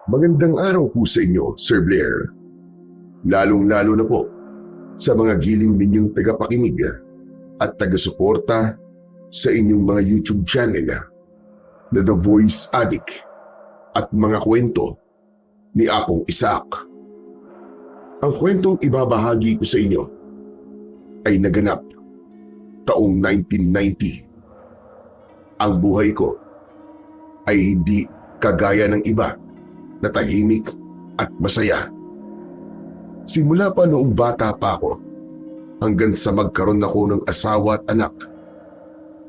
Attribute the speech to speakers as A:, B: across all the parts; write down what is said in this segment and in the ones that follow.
A: Magandang araw po sa inyo, Sir Blair. Lalong-lalo na po sa mga giling ninyong tagapakinig at taga-suporta sa inyong mga YouTube channel na The Voice Addict at mga kwento ni Apong Isaac. Ang kwentong ibabahagi ko sa inyo ay naganap taong 1990. Ang buhay ko ay hindi kagaya ng iba na tahimik at masaya. Simula pa noong bata pa ako hanggang sa magkaroon ako ng asawa at anak,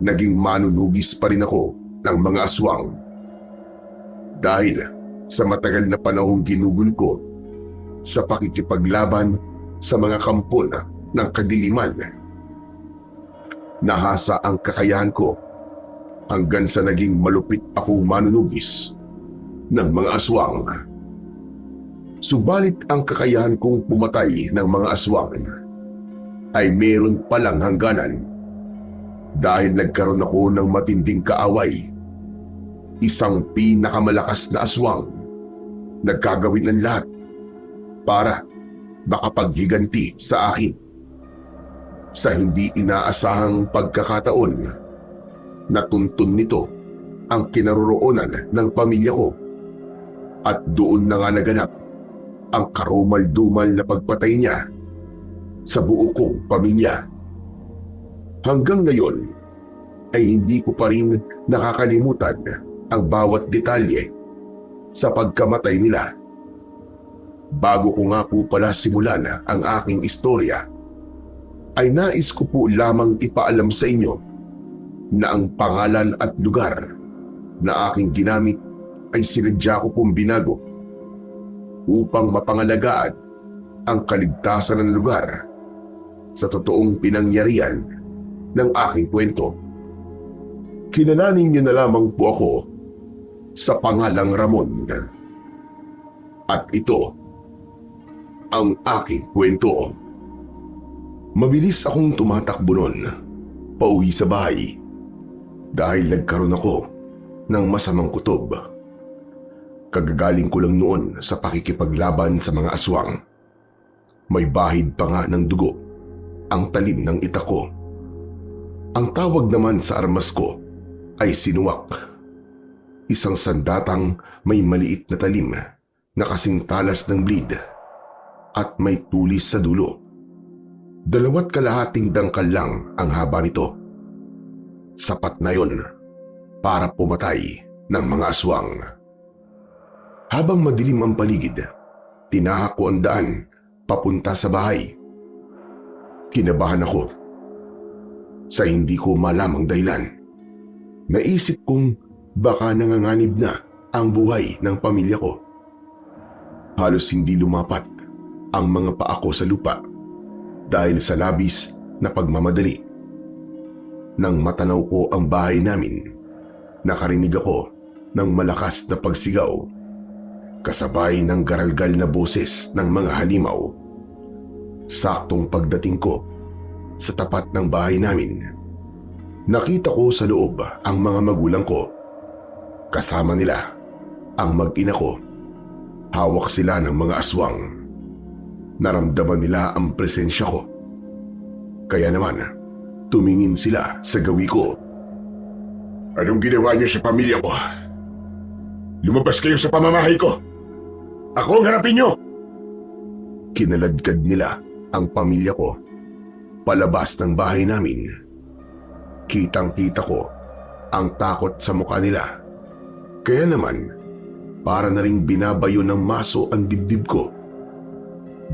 A: naging manunugis pa rin ako ng mga aswang. Dahil sa matagal na panahong ginugol ko sa pakikipaglaban sa mga kampon ng kadiliman, nahasa ang kakayahan ko hanggang sa naging malupit akong manunugis ng mga aswang. Subalit ang kakayahan kong pumatay ng mga aswang ay meron palang hangganan dahil nagkaroon ako ng matinding kaaway. Isang pinakamalakas na aswang nagkagawin ng lahat para makapaghiganti sa akin. Sa hindi inaasahang pagkakataon, natuntun nito ang kinaroroonan ng pamilya ko. At doon na nga naganap ang karumal-dumal na pagpatay niya sa buo kong pamilya. Hanggang ngayon ay hindi ko pa rin nakakalimutan ang bawat detalye sa pagkamatay nila. Bago ko nga po pala simulan ang aking istorya, ay nais ko po lamang ipaalam sa inyo na ang pangalan at lugar na aking ginamit ay sinadya ko pong binago upang mapangalagaan ang kaligtasan ng lugar sa totoong pinangyarihan ng aking kwento. Kilalanin niyo na lamang po ako sa pangalang Ramon. At ito ang aking kwento. Mabilis akong tumatakbo noon pauwi sa bahay dahil nagkaroon ako ng masamang kutob. Kagagaling ko lang noon sa pakikipaglaban sa mga aswang. May bahid pa nga ng dugo ang talim ng itak ko. Ang tawag naman sa armas ko ay sinuwak. Isang sandatang may maliit na talim na kasing talas ng blade at may tulis sa dulo. 2 kalahating dangkal lang ang haba nito. Sapat na yon para pumatay ng mga aswang. Habang madilim ang paligid, tinahak ko ang daan papunta sa bahay. Kinabahan ako sa hindi ko malamang dahilan. Naisip kong baka nanganganib na ang buhay ng pamilya ko. Halos hindi lumapat ang mga paa ko sa lupa dahil sa labis na pagmamadali. Nang matanaw ko ang bahay namin, nakarinig ako ng malakas na pagsigaw kasabay ng garalgal na boses ng mga halimaw. Saktong pagdating ko sa tapat ng bahay namin, nakita ko sa loob ang mga magulang ko. Kasama nila ang mag-ina ko. Hawak sila ng mga aswang. Naramdaman nila ang presensya ko. Kaya naman, tumingin sila sa gawi ko. Anong ginawa niyo sa pamilya ko? Lumabas kayo sa pamamahay ko! Ako ang harapin niyo! Kinaladkad nila ang pamilya ko palabas ng bahay namin. Kitang-kita ko ang takot sa mukha nila. Kaya naman, para na ring binabayo ng maso ang dibdib ko.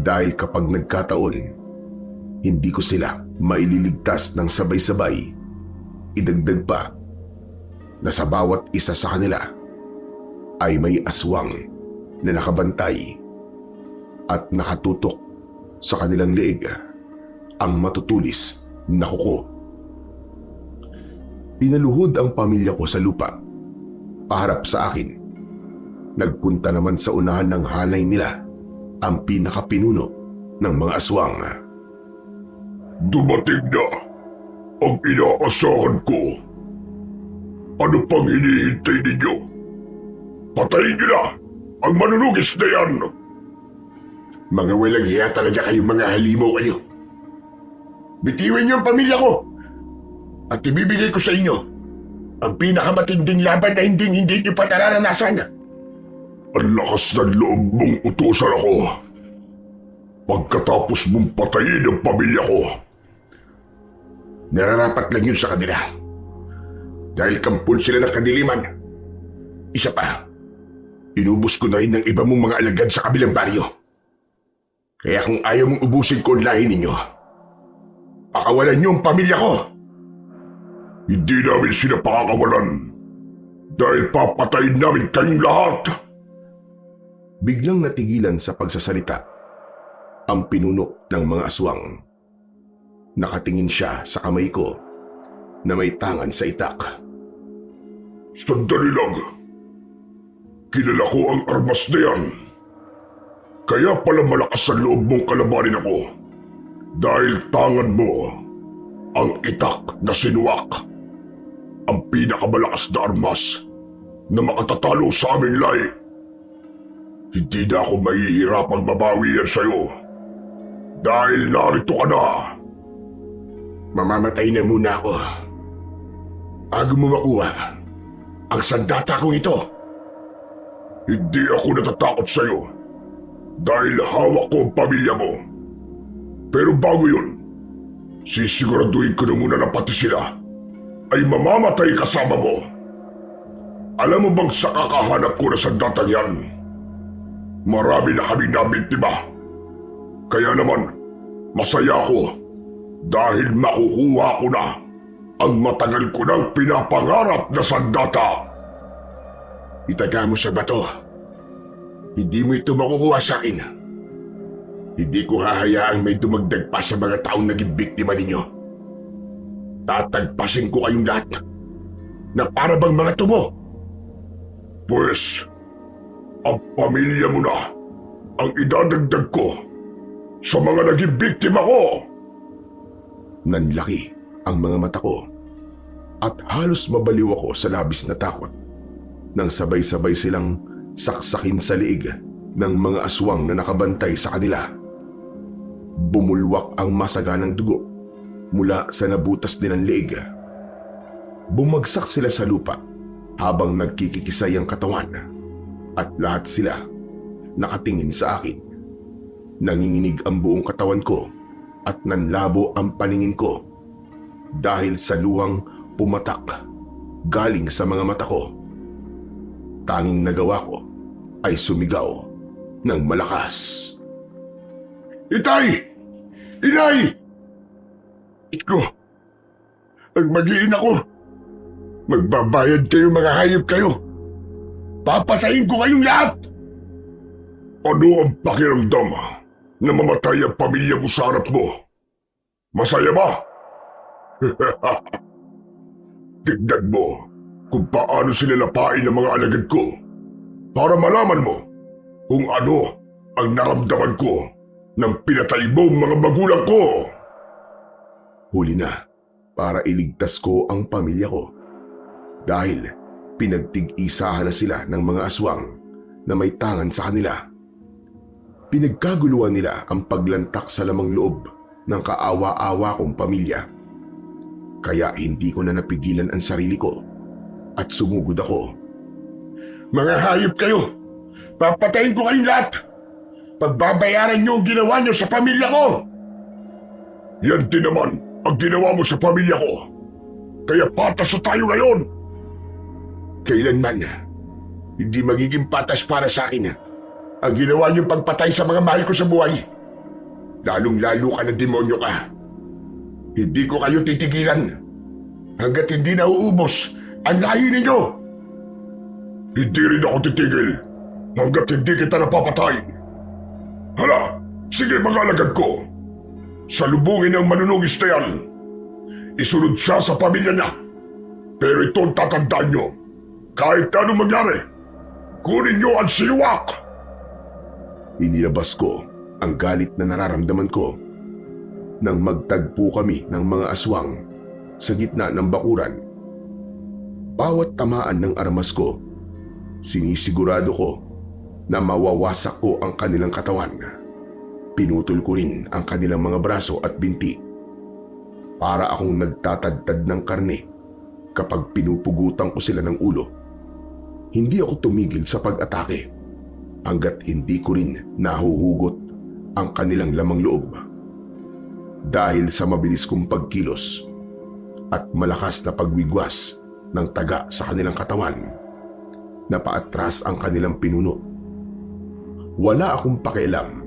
A: Dahil kapag nagkataon, hindi ko sila maililigtas ng sabay-sabay. Idagdag pa na sa bawat isa sa kanila ay may aswang na nakabantay at nakatutok sa kanilang leeg ang matutulis na kuko. Pinaluhod ang pamilya ko sa lupa, paharap sa akin. Nagpunta naman sa unahan ng hanay nila ang pinakapinuno ng mga aswang. Dumating na ang inaasahan ko. Ano pang hinihintay ninyo? Patayin niyo na Ang manunugis na yan! Mga walang hiya talaga kayong mga halimaw kayo. Bitiwan niyo ang pamilya ko at ibibigay ko sa inyo ang pinakamatinding laban na hindi niyo pa nararanasan. Ang lakas ng loob mong utusan ako. Pagkatapos mong patayin ang pamilya ko. Nararapat lang yun sa kanila. Dahil kampon sila ng kadiliman. Isa pa, inubos ko na rin ng iba mong mga alagad sa kabilang baryo. Kaya kung ayaw mong ubusin ko ang lahi ninyo, pakawalan niyo ang pamilya ko. Hindi namin sila pakakawalan dahil papatayin namin kayong lahat. Biglang natigilan sa pagsasalita ang pinuno ng mga aswang. Nakatingin siya sa kamay ko na may tangan sa itak. Sandali lang. Kilala ko ang armas na yan. Kaya pala malakas sa loob mong kalabanin ako. Dahil tangan mo ang itak na sinuwak. Ang pinakamalakas na armas na makatatalo sa aming lahi. Hindi na ako mahihirapang mabawi yan sa'yo. Dahil narito ka na. Mamamatay na muna ako. Bago mo makuha ang sandata kong ito. Hindi ako natatakot sa'yo. Dahil hawak ko ang pamilya mo. Pero bago yun, sisiguraduhin ko na muna na pati sila ay mamamatay kasama mo. Alam mo bang sa kakahanap ko na sandatang yan, marami na kaming nabiktima. Kaya naman, masaya ako dahil makukuha ko na ang matagal ko nang pinapangarap na sandata. Itaga mo sa bato. Hindi mo ito makukuha sa akin. Hindi ko hahayaang may dumagdag pa sa mga taong naging biktima ninyo. Tatagpasin ko kayong lahat na para bang mga tubo. Pues, ang pamilya mo na ang idadagdag ko sa mga naging biktima ko. Nanlaki ang mga mata ko at halos mabaliw ako sa labis na takot nang sabay-sabay silang saksakin sa liig ng mga aswang na nakabantay sa kanila. Bumulwak ang masaganang dugo mula sa nabutas nilang liig. Bumagsak sila sa lupa habang nagkikikisay ang katawan at lahat sila nakatingin sa akin. Nanginginig ang buong katawan ko at nanlabo ang paningin ko dahil sa luhang pumatak galing sa mga mata ko. Tanging nagawa ko ay sumigaw ng malakas. Itay! Inay! Iko! Ang mag-iina ko! Magbabayad kayo mga hayop kayo! Papatayin ko kayong lahat! Ano ang pakiramdam na mamatay ang pamilya mo sa harap mo? Masaya ba? Tignan mo kung paano sila lapain ng mga alagad ko para malaman mo kung ano ang naramdaman ko nang pinatay mo mga magulang ko. Huli na para iligtas ko ang pamilya ko dahil pinagtig-isahan na sila ng mga aswang na may tangan sa kanila. Pinagkaguluhan nila ang paglantak sa lamang loob ng kaawa-awa kong pamilya. Kaya hindi ko na napigilan ang sarili ko at sumugod ako. Mga hayop kayo! Papatayin ko kayong lahat! Pagbabayaran niyo ang ginawa niyo sa pamilya ko! Yan din naman ang ginawa mo sa pamilya ko. Kaya patas na tayo ngayon! Kailanman, hindi magiging patas para sa akin ang ginawa niyong pagpatay sa mga mahal ko sa buhay. Lalong-lalo ka na demonyo ka. Hindi ko kayo titigilan hanggat hindi nauubos ang lahi ninyo. Hindi rin ako titigil hanggat hindi kita napapatay. Hala, sige mga alagad ko. Salubungin ang manunugis na yan. Isunod siya sa pamilya niya. Pero ito ang tatandaan nyo. Kahit anong mangyari, kunin nyo ang sinuwak. Inilabas ko ang galit na nararamdaman ko nang magtagpo kami ng mga aswang sa gitna ng bakuran. Bawat tamaan ng armas ko, sinisigurado ko na mawawasak ko ang kanilang katawan. Pinutol ko rin ang kanilang mga braso at binti. Para akong nagtatadtad ng karne kapag pinupugutan ko sila ng ulo. Hindi ako tumigil sa pag-atake hanggat hindi ko rin nahuhugot ang kanilang lamang loob. Dahil sa mabilis kong pagkilos at malakas na pagwigwas ng taga sa kanilang katawan, napaatras ang kanilang pinuno. Wala akong pakialam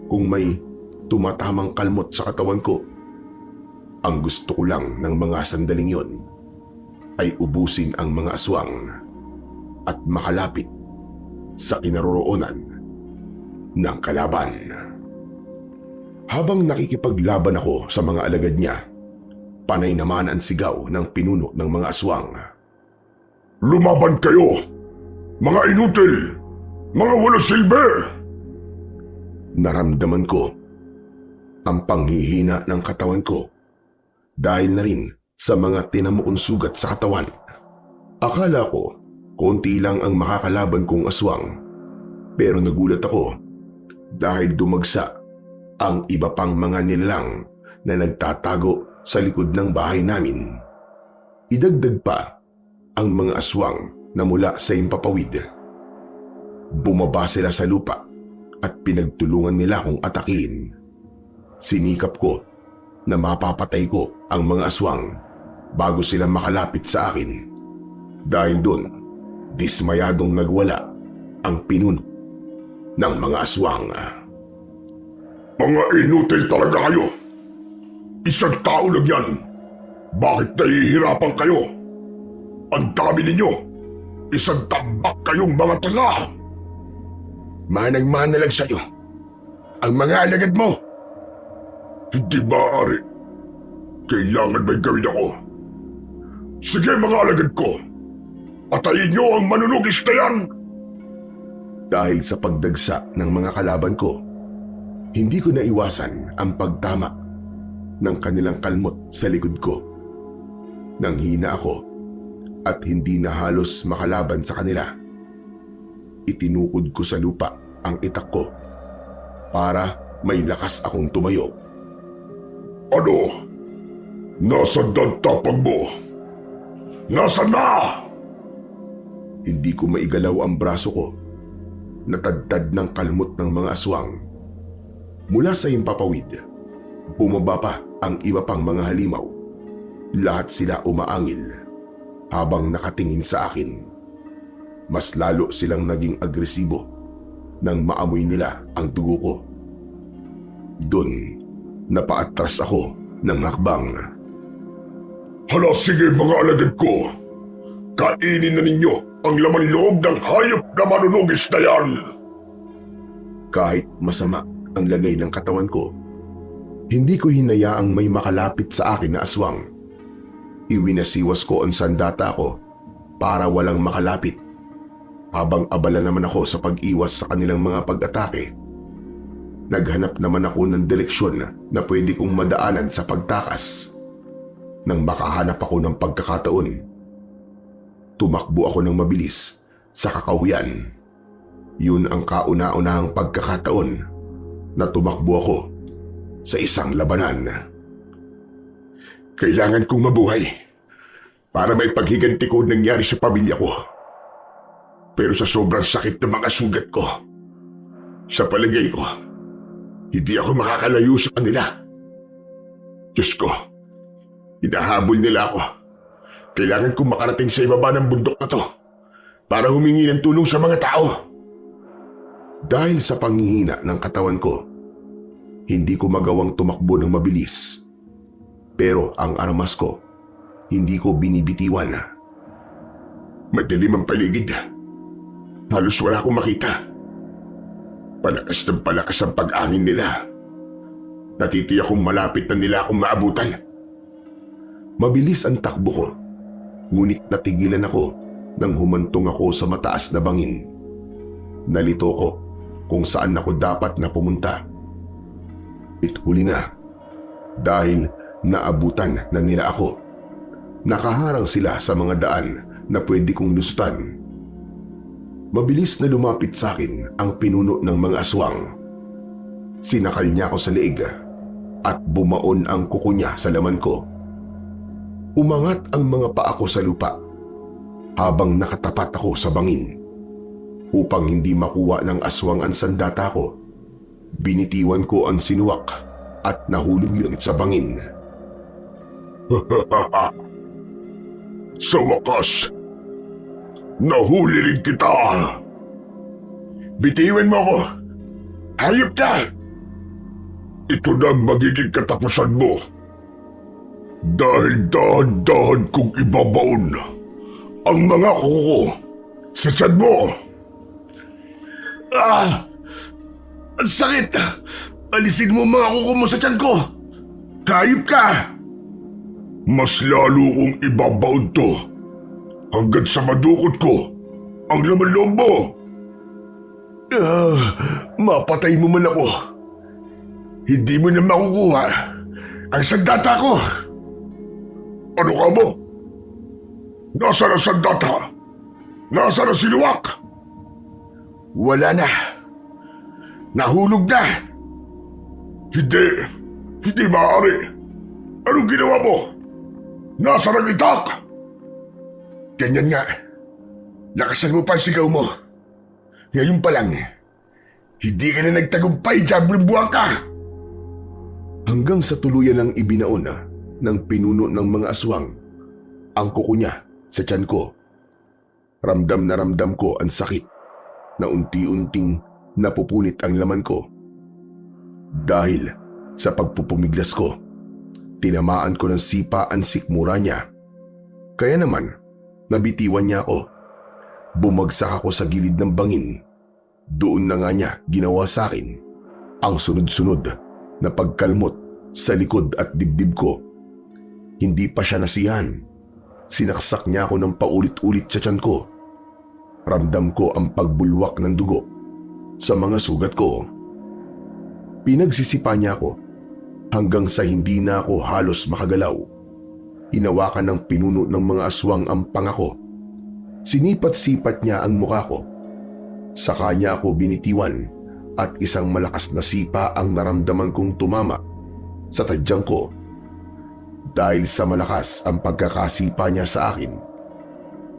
A: kung may tumatamang kalmot sa katawan ko. Ang gusto ko lang ng mga sandaling yon ay ubusin ang mga aswang at makalapit sa kinaroroonan ng kalaban. Habang nakikipaglaban ako sa mga alagad niya, panay naman ang sigaw ng pinuno ng mga aswang. "Lumaban kayo! Mga inutil! Mga walang silbi!" Naramdaman ko ang panghihina ng katawan ko dahil na rin sa mga tinamuong sugat sa katawan. Akala ko konti lang ang makakalaban kong aswang, pero nagulat ako dahil dumagsa ang iba pang mga nilalang na nagtatago sa likod ng bahay namin. Idagdag pa ang mga aswang na mula sa himpapawid. Bumaba sila sa lupa at pinagtulungan nila akong atakihin. Sinikap ko na mapapatay ko ang mga aswang bago sila makalapit sa akin. Dahil doon, dismayadong nagwala ang pinuno ng mga aswang. "Mga inutil talaga kayo! Isang tao lang yan! Bakit nahihirapan kayo? Ang dami ninyo! Isang tambak kayong mga tanga!" "Manang-mana lang sa'yo ang mga alagad mo!" "Hindi maaari. Kailangan may gawin ako. Sige mga alagad ko, patayin niyo ang manunugis na yan!" Dahil sa pagdagsa ng mga kalaban ko, hindi ko naiwasan ang pagtama ng kanilang kalmot sa likod ko. Nanghina ako at hindi na halos makalaban sa kanila. Itinukod ko sa lupa ang itak ko para may lakas akong tumayo. "Ano? Nasaan ang tapang mo? Nasaan na?" Hindi ko maigalaw ang braso ko. Natadtad ng kalmot ng mga aswang. Mula sa himpapawid, bumaba pa ang iba pang mga halimaw. Lahat sila umaangil habang nakatingin sa akin. Mas lalo silang naging agresibo nang maamoy nila ang dugo ko. Doon, napaatras ako ng hakbang. "Hala, sige mga alagad ko! Kainin na ninyo ang laman loob ng hayop na manunugis na yan!" Kahit masama ang lagay ng katawan ko, hindi ko hinayaang may makalapit sa akin na aswang. Iwinasiwas ko ang sandata ko para walang makalapit. Habang abala naman ako sa pag-iwas sa kanilang mga pag-atake, naghanap naman ako ng direksyon na pwede kong madaanan sa pagtakas. Nang makahanap ako ng pagkakataon, tumakbo ako ng mabilis sa kakahuyan. Yun ang kauna-unahang pagkakataon na tumakbo ako sa isang labanan. Kailangan kong mabuhay para may paghiganti ko nangyari sa pamilya ko. Pero sa sobrang sakit ng mga sugat ko, sa palagay ko, hindi ako makakalayo sa kanila. Diyos ko, hinahabol nila ako. Kailangan kong makarating sa ibaba ng bundok na to para humingi ng tulong sa mga tao. Dahil sa panghihina ng katawan ko, hindi ko magawang tumakbo ng mabilis. Pero ang armas ko, hindi ko binibitiwan. Madilim ang paligid. Halos wala akong makita. Palakas ng palakas ang pag-angin nila. Natitiyak kong malapit na nila akong maabutan. Mabilis ang takbo ko, ngunit natigilan ako nang humantong ako sa mataas na bangin. Nalito ko kung saan ako dapat na pumunta. Huli na, dahil naabutan na nila ako. Nakaharang sila sa mga daan na pwede kong lusutan. Mabilis na lumapit sa akin ang pinuno ng mga aswang. Sinakal niya ako sa leeg at bumaon ang kuko niya sa laman ko. Umangat ang mga paa ko sa lupa habang nakatapat ako sa bangin. Upang hindi makuha ng aswang ang sandata ko, binitiwan ko ang sinuwak at nahulog yun sa bangin. Sa wakas, nahuli rin kita. Bitiwan mo ako. Hayop ka! Ito na ang magiging katapusan mo. Dahil dahan-dahan kong ibabaon ang mga kuko sa tiyan mo. Ang sakit! Alisin mo mga kuko mo sa tiyan ko! Hayop ka! Mas lalo kong ibabaon to hanggang sa madukot ko ang laman loob mo. Mapatay mo man ako. Hindi mo na makukuha ang sandata ko. Ano ka mo? Nasaan ang sandata? Nasaan ang siluwak? Wala na. Nahulog na. Hindi maaari. Anong ginawa mo? Nasaan ang itak? Ganyan nga. Lakasan mo pa ang sigaw mo. Ngayon pa lang, hindi ka na nagtagumpay, Diablong Buwangka! Hanggang sa tuluyan ang ibinaon ng pinuno ng mga aswang ang kuko niya sa tiyan ko. Ramdam na ramdam ko ang sakit na unti-unting napupunit ang laman ko. Dahil sa pagpupumiglas ko, tinamaan ko ng sipa ang sikmura niya. Kaya naman, nabitiwan niya ako. Bumagsak ako sa gilid ng bangin. Doon na nga niya ginawa sa akin ang sunod-sunod na pagkalmot sa likod at dibdib ko. Hindi pa siya nasiyahan. Sinaksak niya ako ng paulit-ulit sa tiyan ko. Ramdam ko ang pagbulwak ng dugo sa mga sugat ko. Pinagsisipa niya ako hanggang sa hindi na ako halos makagalaw. Hinawakan ng pinuno ng mga aswang ang panga ko. Sinipat-sipat niya ang mukha ko. Saka niya ako binitiwan at isang malakas na sipa ang naramdaman kong tumama sa tadyang ko. Dahil sa malakas ang pagkakasipa niya sa akin,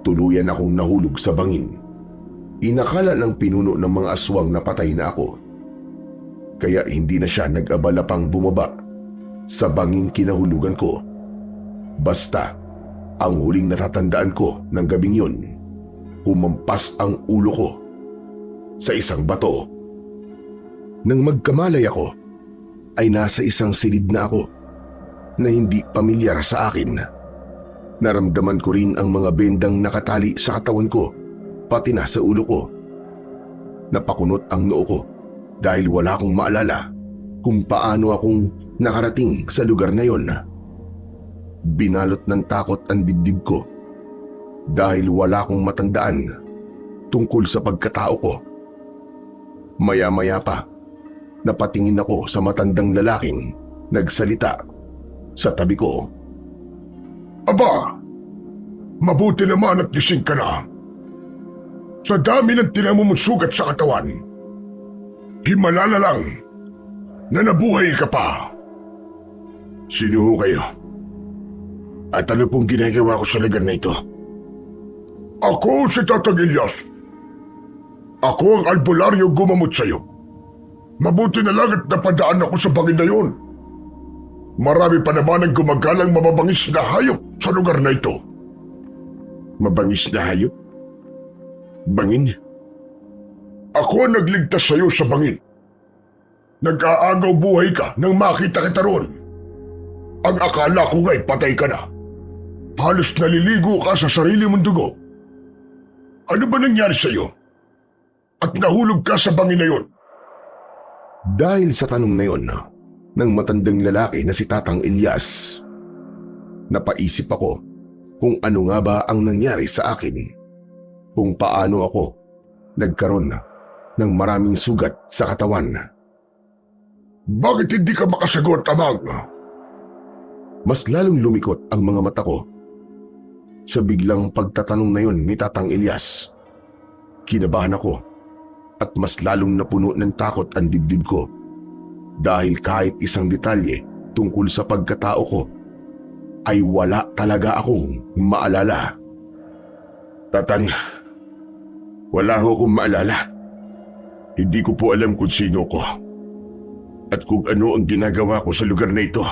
A: tuluyan akong nahulog sa bangin. Inakala ng pinuno ng mga aswang na patay na ako. Kaya hindi na siya nag-abala pang bumaba sa banging kinahulugan ko. Basta, ang huling natatandaan ko ng gabing yun, humampas ang ulo ko sa isang bato. Nang magkamalay ako, ay nasa isang silid na ako na hindi pamilyar sa akin. Naramdaman ko rin ang mga bendang nakatali sa katawan ko, pati na sa ulo ko. Napakunot ang noo ko dahil wala akong maalala kung paano akong nakarating sa lugar na yon. Binalot ng takot ang dibdib ko dahil wala akong matandaan tungkol sa pagkatao ko. Maya-maya pa, napatingin ako sa matandang lalaking nagsalita sa tabi ko. Aba, mabuti naman at gising ka na. Sa dami ng tinamo mong sugat sa katawan, himala na lang na nabuhay ka pa. Sino ho kayo? At ano pong ginagawa ko sa lugar na ito? Ako si Tatang Ilyas. Ako ang albularyo gumamot sa'yo. Mabuti na lang at napadaan ako sa bangin na yun. Marami pa naman ang gumagalang mababangis na hayop sa lugar na ito. Mabangis na hayop? Bangin? Ako ang nagligtas sa'yo sa bangin. Nag-aagaw buhay ka nang makita kita roon. Ang akala ko nga'y patay ka na. Halos naliligo ka sa sarili mong dugo. Ano ba nangyari sa'yo? At nahulog ka sa bangin na yun? Dahil sa tanong na yun, ng matandang lalaki na si Tatang Ilyas, napaisip ako kung ano nga ba ang nangyari sa akin. Kung paano ako nagkaroon ng maraming sugat sa katawan. Bakit hindi ka makasagot, Amang? Mas lalong lumikot ang mga mata ko sa biglang pagtatanong na yun ni Tatang Ilyas. Kinabahan ako at mas lalong napuno ng takot ang dibdib ko dahil kahit isang detalye tungkol sa pagkatao ko ay wala talaga akong maalala. Tatang, wala ho akong maalala. Hindi ko po alam kung sino ko at kung ano ang ginagawa ko sa lugar na ito.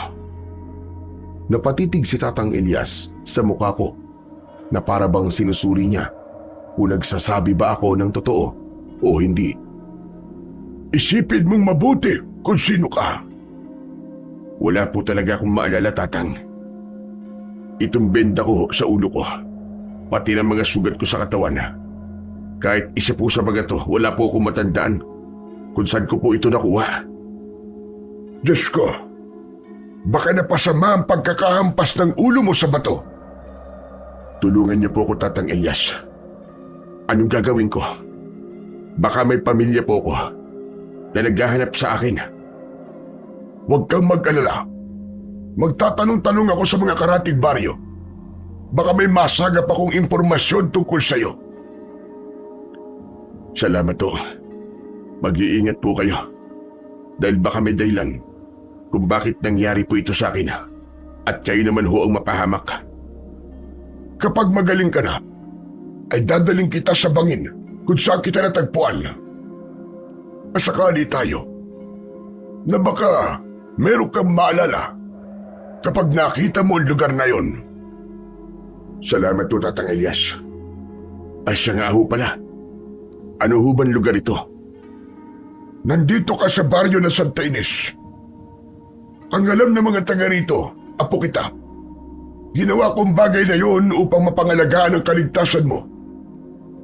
A: Napatitig si Tatang Elias sa mukha ko na para bang sinusuri niya kung nagsasabi ba ako ng totoo o hindi. Isipin mong mabuti kung sino ka. Wala po talaga akong maalala, Tatang. Itong benda ko sa ulo ko, pati ng mga sugat ko sa katawan. Kahit isa po sa mga to, wala po akong matandaan kung saan ko po ito nakuha. Diyos ko, baka napasama ang pagkakahampas ng ulo mo sa bato. Tulungan niyo po ako, Tatang Elias. Anong gagawin ko? Baka may pamilya po ko na naghahanap sa akin. Huwag kang mag-alala. Magtatanong-tanong ako sa mga karatig baryo. Baka may masagap akong impormasyon tungkol sa iyo. Salamat po. Mag-iingat po kayo. Dahil baka may dahilan kung bakit nangyari po ito sa akin at kayo naman ho ang mapahamak. Kapag magaling ka na, ay dadaling kita sa bangin kung saan kita natagpuan. Masakali tayo na baka meron kang maalala kapag nakita mo ang lugar na yon. Salamat po, Tatang Elias. Ay siya nga ho pala. Ano ho bang lugar ito? Nandito ka sa baryo ng Santa Ines. Ang alam ng mga taga rito, apo kita. Ginawa kong bagay na yon upang mapangalagaan ang kaligtasan mo.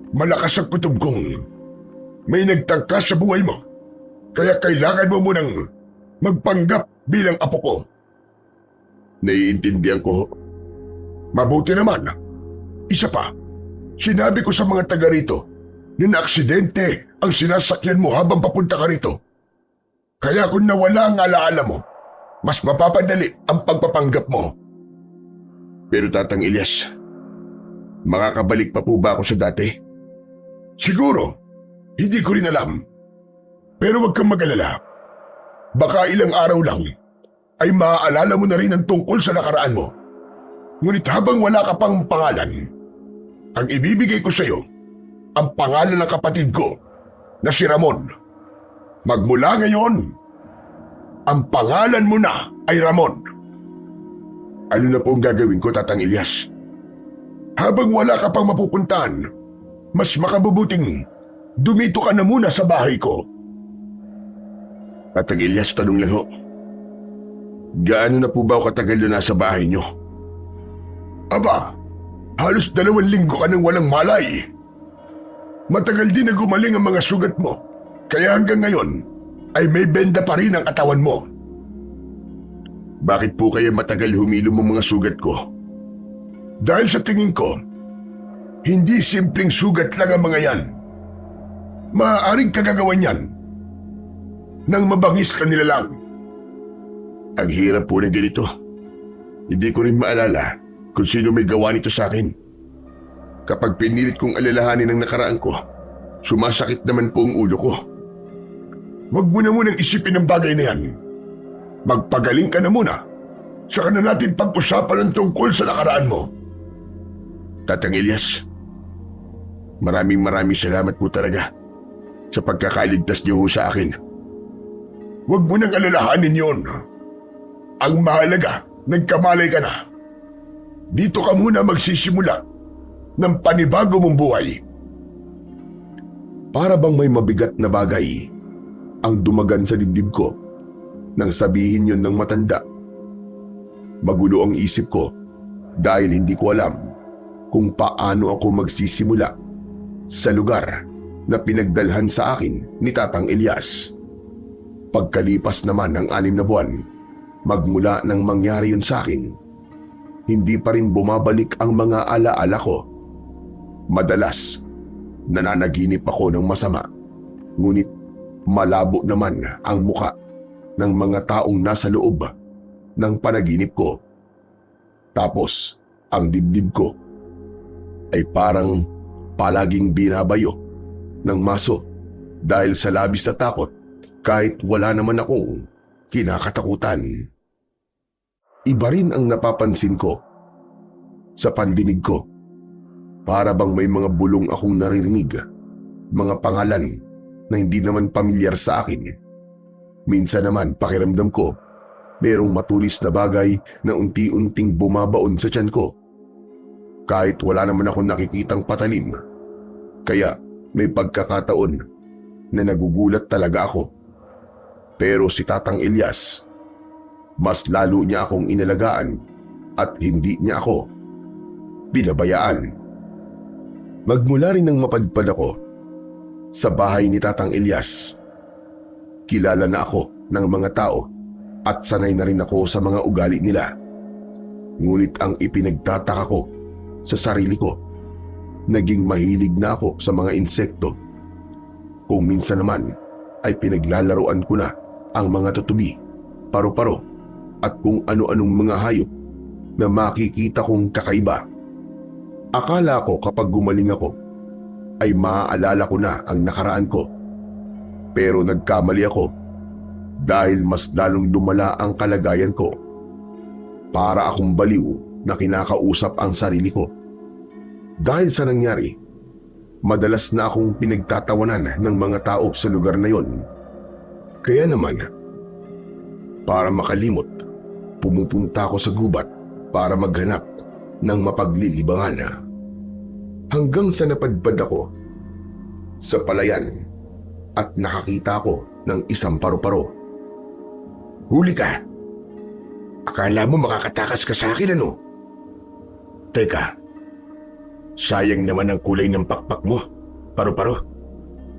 A: Malakas ang kutob kong may nagtangkas sa buhay mo. Kaya kailangan mo munang magpanggap bilang apo ko. Naiintindihan ko. Mabuti naman. Isa pa, sinabi ko sa mga taga rito na aksidente ang sinasakyan mo habang papunta ka rito. Kaya kung nawala ang alaala mo, mas mapapadali ang pagpapanggap mo. Pero Tatang Elias, makakabalik pa po ba ako sa dati? Siguro, hindi ko rin alam. Pero huwag kang mag-alala. Baka ilang araw lang ay maaalala mo na rin ang tungkol sa nakaraan mo. Ngunit habang wala ka pang pangalan, ang ibibigay ko sa iyo ang pangalan ng kapatid ko na si Ramon. Magmula ngayon, ang pangalan mo na ay Ramon. Ano na po ang gagawin ko, Tatang Elias? Habang wala ka pang mapupuntahan, mas makabubuting dumito ka na muna sa bahay ko. Tatang Elias, tanong lang ho. Gaano na po ba ako katagal na nasa bahay niyo? Aba, halos 2 linggo ka nang walang malay. Matagal din na gumaling ang mga sugat mo, kaya hanggang ngayon ay may benda pa rin ang katawan mo. Bakit po kaya matagal humilom ang mga sugat ko? Dahil sa tingin ko, hindi simpleng sugat lang ang mga yan. Maaaring kagagawan yan nang mabangis ka nila lang. Ang hirap po ng ganito. Hindi ko rin maalala kung sino may gawa nito sa akin. Kapag pinilit kong alalahanin ang nakaraan ko, sumasakit naman po ang ulo ko. Huwag mo na munang isipin ang bagay na yan. Magpagaling ka na muna. Saka na natin pag-usapan ang tungkol sa nakaraan mo. Tatang Elias, maraming salamat po talaga sa pagkakaligtas niyo sa akin. Huwag mo nang alalahanin yon. Ang mahalaga, nagkamalay ka na. Dito ka muna magsisimula ng panibago mong buhay. Para bang may mabigat na bagay ang dumagan sa dibdib ko nang sabihin yon ng matanda. Magulo ang isip ko dahil hindi ko alam kung paano ako magsisimula sa lugar na pinagdalhan sa akin ni Tatang Elias. Pagkalipas naman ng 6 na buwan, magmula nang mangyari yun sa akin, hindi pa rin bumabalik ang mga alaala ko. Madalas, nananaginip ako ng masama, ngunit malabo naman ang muka ng mga taong nasa loob ng panaginip ko. Tapos, ang dibdib ko ay parang palaging binabayo ng maso dahil sa labis na takot kahit wala naman akong kinakatakutan. Iba rin ang napapansin ko sa pandinig ko. Para bang may mga bulong akong naririnig, mga pangalan na hindi naman pamilyar sa akin. Minsan naman pakiramdam ko, merong matulis na bagay na unti-unting bumabaon sa tiyan ko. Kahit wala naman akong nakikitang patalim. Kaya may pagkakataon na nagugulat talaga ako. Pero si Tatang Elias, mas lalo niya akong inalagaan at hindi niya ako binabayaan. Magmula rin nang mapadpad ako sa bahay ni Tatang Elias, kilala na ako ng mga tao at sanay na rin ako sa mga ugali nila. Ngunit ang ipinagtataka ko sa sarili ko, naging mahilig na ako sa mga insekto. Kung minsan naman ay pinaglalaroan ko na ang mga tutubi, paru-paro at kung ano-anong mga hayop na makikita kong kakaiba. Akala ko kapag gumaling ako ay maaalala ko na ang nakaraan ko. Pero nagkamali ako dahil mas lalong lumala ang kalagayan ko. Para akong baliw na kinakausap ang sarili ko. Dahil sa nangyari, madalas na akong pinagtatawanan ng mga tao sa lugar na yon. Kaya naman, para makalimot, pumupunta ako sa gubat para maghanap ng mapaglilibangan. Hanggang sa napadpad ako sa palayan at nakakita ko ng isang paru-paro. Huli ka! Akala mo makakatakas ka sa akin, ano? Teka, sayang naman ang kulay ng pakpak mo, paru-paro.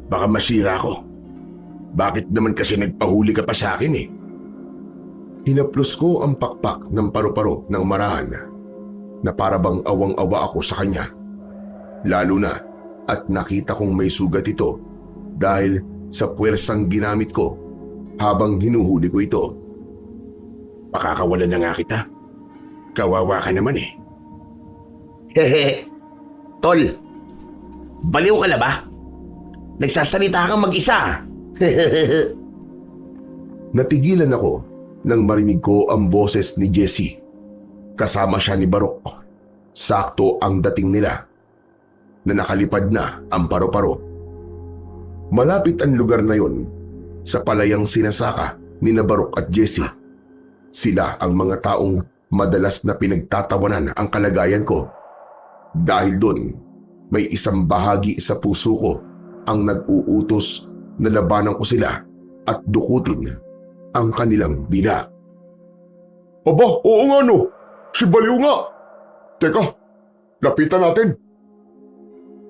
A: Baka masira ako. Bakit naman kasi nagpahuli ka pa sa akin eh? Hinaplos ko ang pakpak ng paru-paro ng marahan na parabang awang-awa ako sa kanya. Lalo na at nakita kong may sugat ito dahil sa puwersang ginamit ko habang hinuhuli ko ito. Pakakawalan na nga kita. Kawawa ka naman eh. Hehe, tol, baliw ka na ba? Nagsasalita kang mag-isa. Natigilan ako nang marinig ko ang boses ni Jessie. Kasama siya ni Barok. Sakto ang dating nila na nakalipad na ang paru-paro. Malapit ang lugar na yon sa palayang sinasaka ni Barok at Jessie. Sila ang mga taong madalas na pinagtatawanan ang kalagayan ko. Dahil doon, may isang bahagi sa puso ko ang nag-uutos na labanan ko sila at dukutin ang kanilang dila. Aba, oo nga no. Si Baliw nga. Teka, lapitan natin.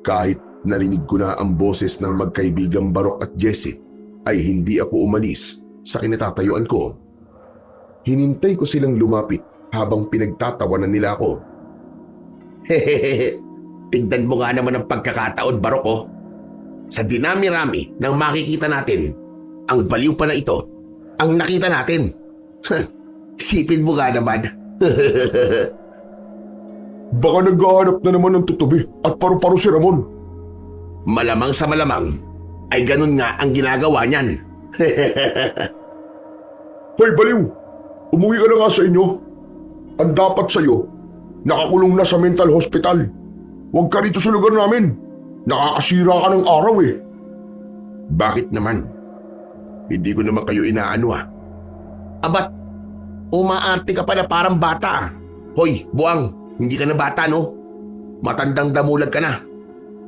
A: Kahit narinig ko na ang boses ng magkaibigang Barok at Jessie, ay hindi ako umalis sa kinatatayuan ko. Hinintay ko silang lumapit habang pinagtatawanan nila ako. Hehehe, tignan mo nga naman ang pagkakataon, Barok oh. Sa dinami-rami ng makikita natin, ang baliw pa na ito ang nakita natin. Isipin mo nga naman. Baka naghahanap na naman ng tutubi at paru-paro si Ramon. Malamang sa malamang ay ganun nga ang ginagawa niyan. Hoy Baliw, umuwi ka na nga sa inyo. Ang dapat sa'yo, nakakulong na sa mental hospital. Huwag ka rito sa lugar namin. Nakakasira ka ng araw eh. Bakit naman? Hindi ko naman kayo inaano ah. Abat, umaarte ka pa na parang bata. Hoy, buwang, hindi ka na bata no? Matandang damulag ka na.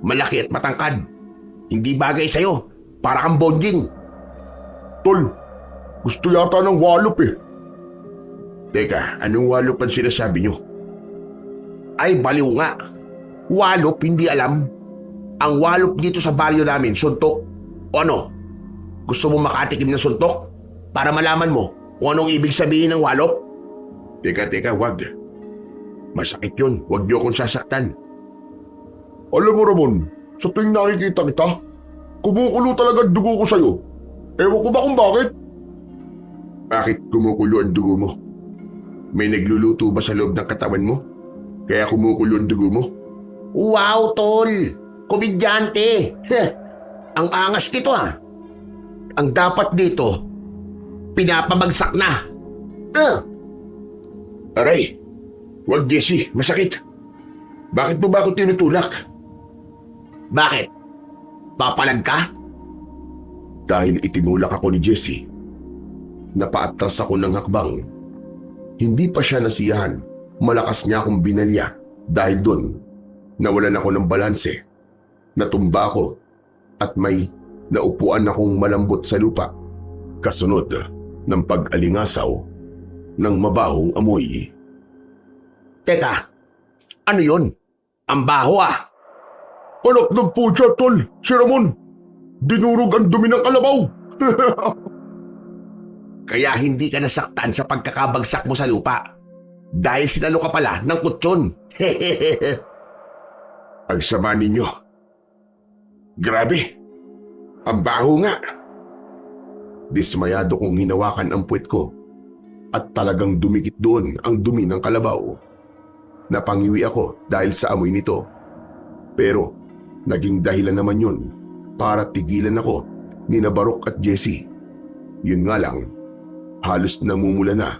A: Malaki at matangkad. Hindi bagay sa'yo. Para kang bonjing. Tol, gusto yata ng walop eh. Teka, anong walop ang sinasabi nyo? Ay, baliw nga. Walop, hindi alam. Ang walop dito sa baryo namin, suntok. O ano? Gusto mo makatikim ng suntok? Para malaman mo kung anong ibig sabihin ng walop? Teka, wag. Masakit yun. Wag niyo akong sasaktan. Alam mo Ramon, sa tuwing nakikita kita, kumukulo talaga ang dugo ko sa'yo. Ewan ko ba kung bakit? Bakit kumukulo ang dugo mo? May nagluluto ba sa loob ng katawan mo? Kaya kumukulo ang dugo mo? Wow, tol! Komedyante!
B: Ang angas nito ah. Ang dapat dito, pinapabagsak na.
A: Aray! Wag, Jesse. Masakit. Bakit mo ba ako tinutulak?
B: Bakit? Papalag ka?
A: Dahil itinulak ako ni Jesse, napaatras ako ng hakbang. Hindi pa siya nasiyahan. Malakas niya akong binalya. Dahil doon, nawalan ako ng balanse. Natumba ako at may naupuan akong malambot sa lupa. Kasunod ng pag-alingasaw ng mabahong amoy.
B: Teka, ano yun? Ang baho ah.
A: Anak ng putya, tol! Si Ramon! Dinurog ang dumi ng kalabaw!
B: Kaya hindi ka nasaktan sa pagkakabagsak mo sa lupa. Dahil sinalo ka pala ng kutsyon.
A: Ang sama ninyo. Grabe! Ang baho nga! Dismayado kong hinawakan ang puwet ko at talagang dumikit doon ang dumi ng kalabaw. Napangiwi ako dahil sa amoy nito. Pero naging dahilan naman yun para tigilan ako ni Barok at Jesse. Yun nga lang, halos namumula na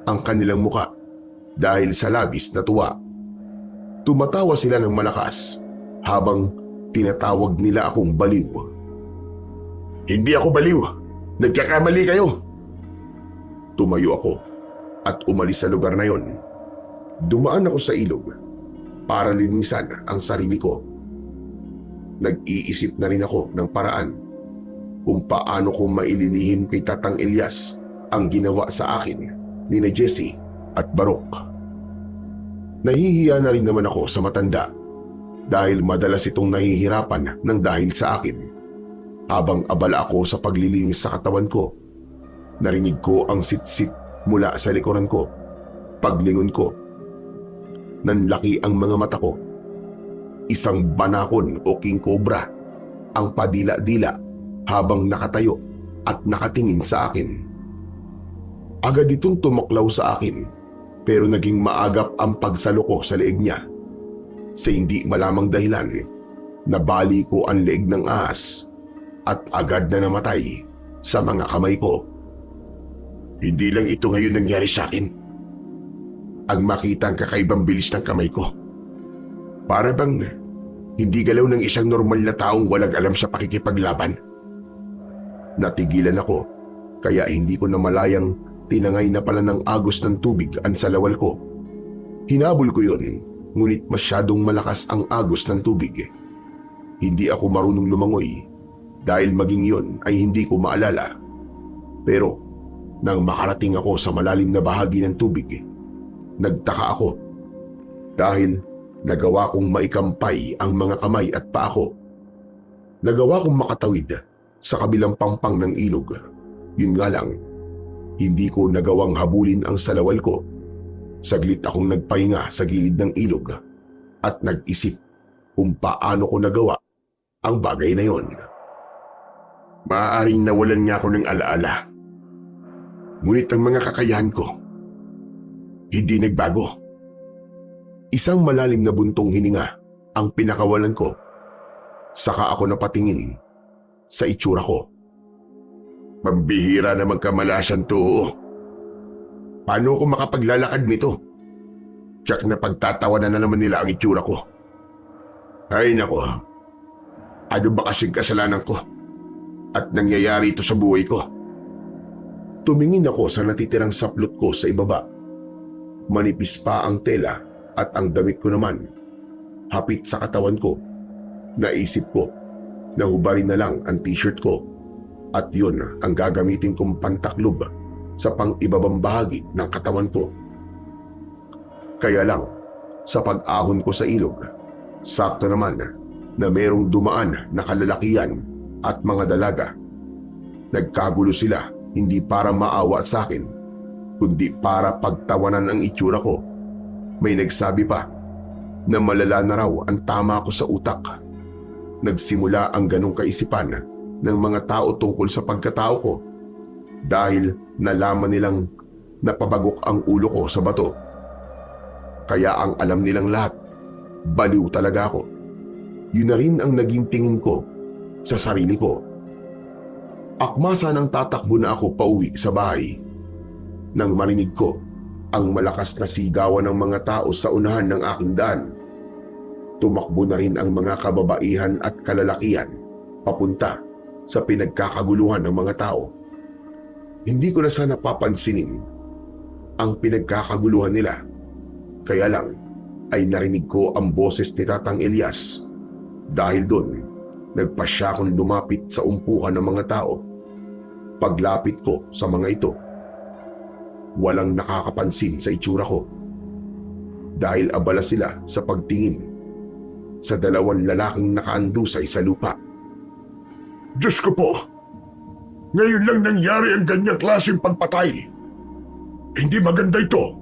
A: ang kanilang muka dahil sa labis na tuwa. Tumatawa sila ng malakas habang tinatawag nila akong baliw. Hindi ako baliw. Nagkakamali kayo. Tumayo ako at umalis sa lugar na yon. Dumaan ako sa ilog para linisan ang sarili ko. Nag-iisip na rin ako ng paraan kung paano ko maililihim kay Tatang Elias ang ginawa sa akin ni na Jesse at Barok. Nahihiya na rin naman ako sa matanda dahil madalas itong nahihirapan ng dahil sa akin. Habang abala ako sa paglilinis sa katawan ko, narinig ko ang sit-sit mula sa likuran ko. Paglingon ko, nanlaki ang mga mata ko. Isang banakon o king cobra ang padila-dila habang nakatayo at nakatingin sa akin. Agad itong tumaklaw sa akin pero naging maagap ang pagsalo ko sa leeg niya. Sa hindi malamang dahilan, nabali ko ang leeg ng ahas at agad na namatay sa mga kamay ko. Hindi lang ito ngayon nangyari sa akin. Ang makita ang kakaibang bilis ng kamay ko. Para bang hindi galaw ng isang normal na taong walang alam sa pakikipaglaban. Natigilan ako kaya hindi ko namalayang tinangay na pala ng agos ng tubig ang salawal ko. Hinabol ko yun, ngunit masyadong malakas ang agos ng tubig. Hindi ako marunong lumangoy dahil maging yon ay hindi ko maalala. Pero nang makarating ako sa malalim na bahagi ng tubig, nagtaka ako dahil nagawa kong maikampay ang mga kamay at paa ko. Nagawa kong makatawid sa kabilang pampang ng ilog. Yun nga lang, hindi ko nagawang habulin ang salawal ko. Saglit akong nagpahinga sa gilid ng ilog at nag-isip kung paano ko nagawa ang bagay na yon. Maaaring nawalan niya ako ng alaala. Ngunit ang mga kakayahan ko, hindi nagbago. Isang malalim na buntong hininga ang pinakawalan ko. Saka ako napatingin sa itsura ko. Pambihira naman kamalasan to. Paano ako makapaglalakad nito? Tsak na pagtatawanan na naman nila ang itsura ko. Ay nako, ano ba kasing kasalanan ko? At nangyayari ito sa buhay ko? Tumingin ako sa natitirang saplot ko sa ibaba. Manipis pa ang tela at ang damit ko naman hapit sa katawan ko. Naisip ko na hubarin na lang ang t-shirt ko at yun ang gagamitin kong pantaklob sa pang-ibabang bahagi ng katawan ko. Kaya lang, sa pag-ahon ko sa ilog, sakto naman na merong dumaan na kalalakihan at mga dalaga. Nagkagulo sila hindi para maawa sa akin, kundi para pagtawanan ang itsura ko. May nagsabi pa na malala na raw ang tama ko sa utak. Nagsimula ang ganong kaisipan ng mga tao tungkol sa pagkatao ko dahil nalaman nilang napabagok ang ulo ko sa bato. Kaya ang alam nilang lahat, baliw talaga ako. Yun na rin ang naging tingin ko sa sarili ko. Akmasa nang tatakbo na ako pauwi sa bahay nang marinig ko ang malakas na sigawan ng mga tao sa unahan ng aking daan. Tumakbo na rin ang mga kababaihan at kalalakihan papunta sa pinagkakaguluhan ng mga tao. Hindi ko na sana papansinin ang pinagkakaguluhan nila. Kaya lang ay narinig ko ang boses ni Tatang Elias. Dahil doon, nagpasya akong lumapit sa umpuhan ng mga tao. Paglapit ko sa mga ito, walang nakakapansin sa itsura ko. Dahil abala sila sa pagtingin sa dalawang lalaking nakaandusay sa lupa.
C: Diyos ko po, ngayon lang nangyari ang ganyang klaseng pagpatay. Hindi maganda ito.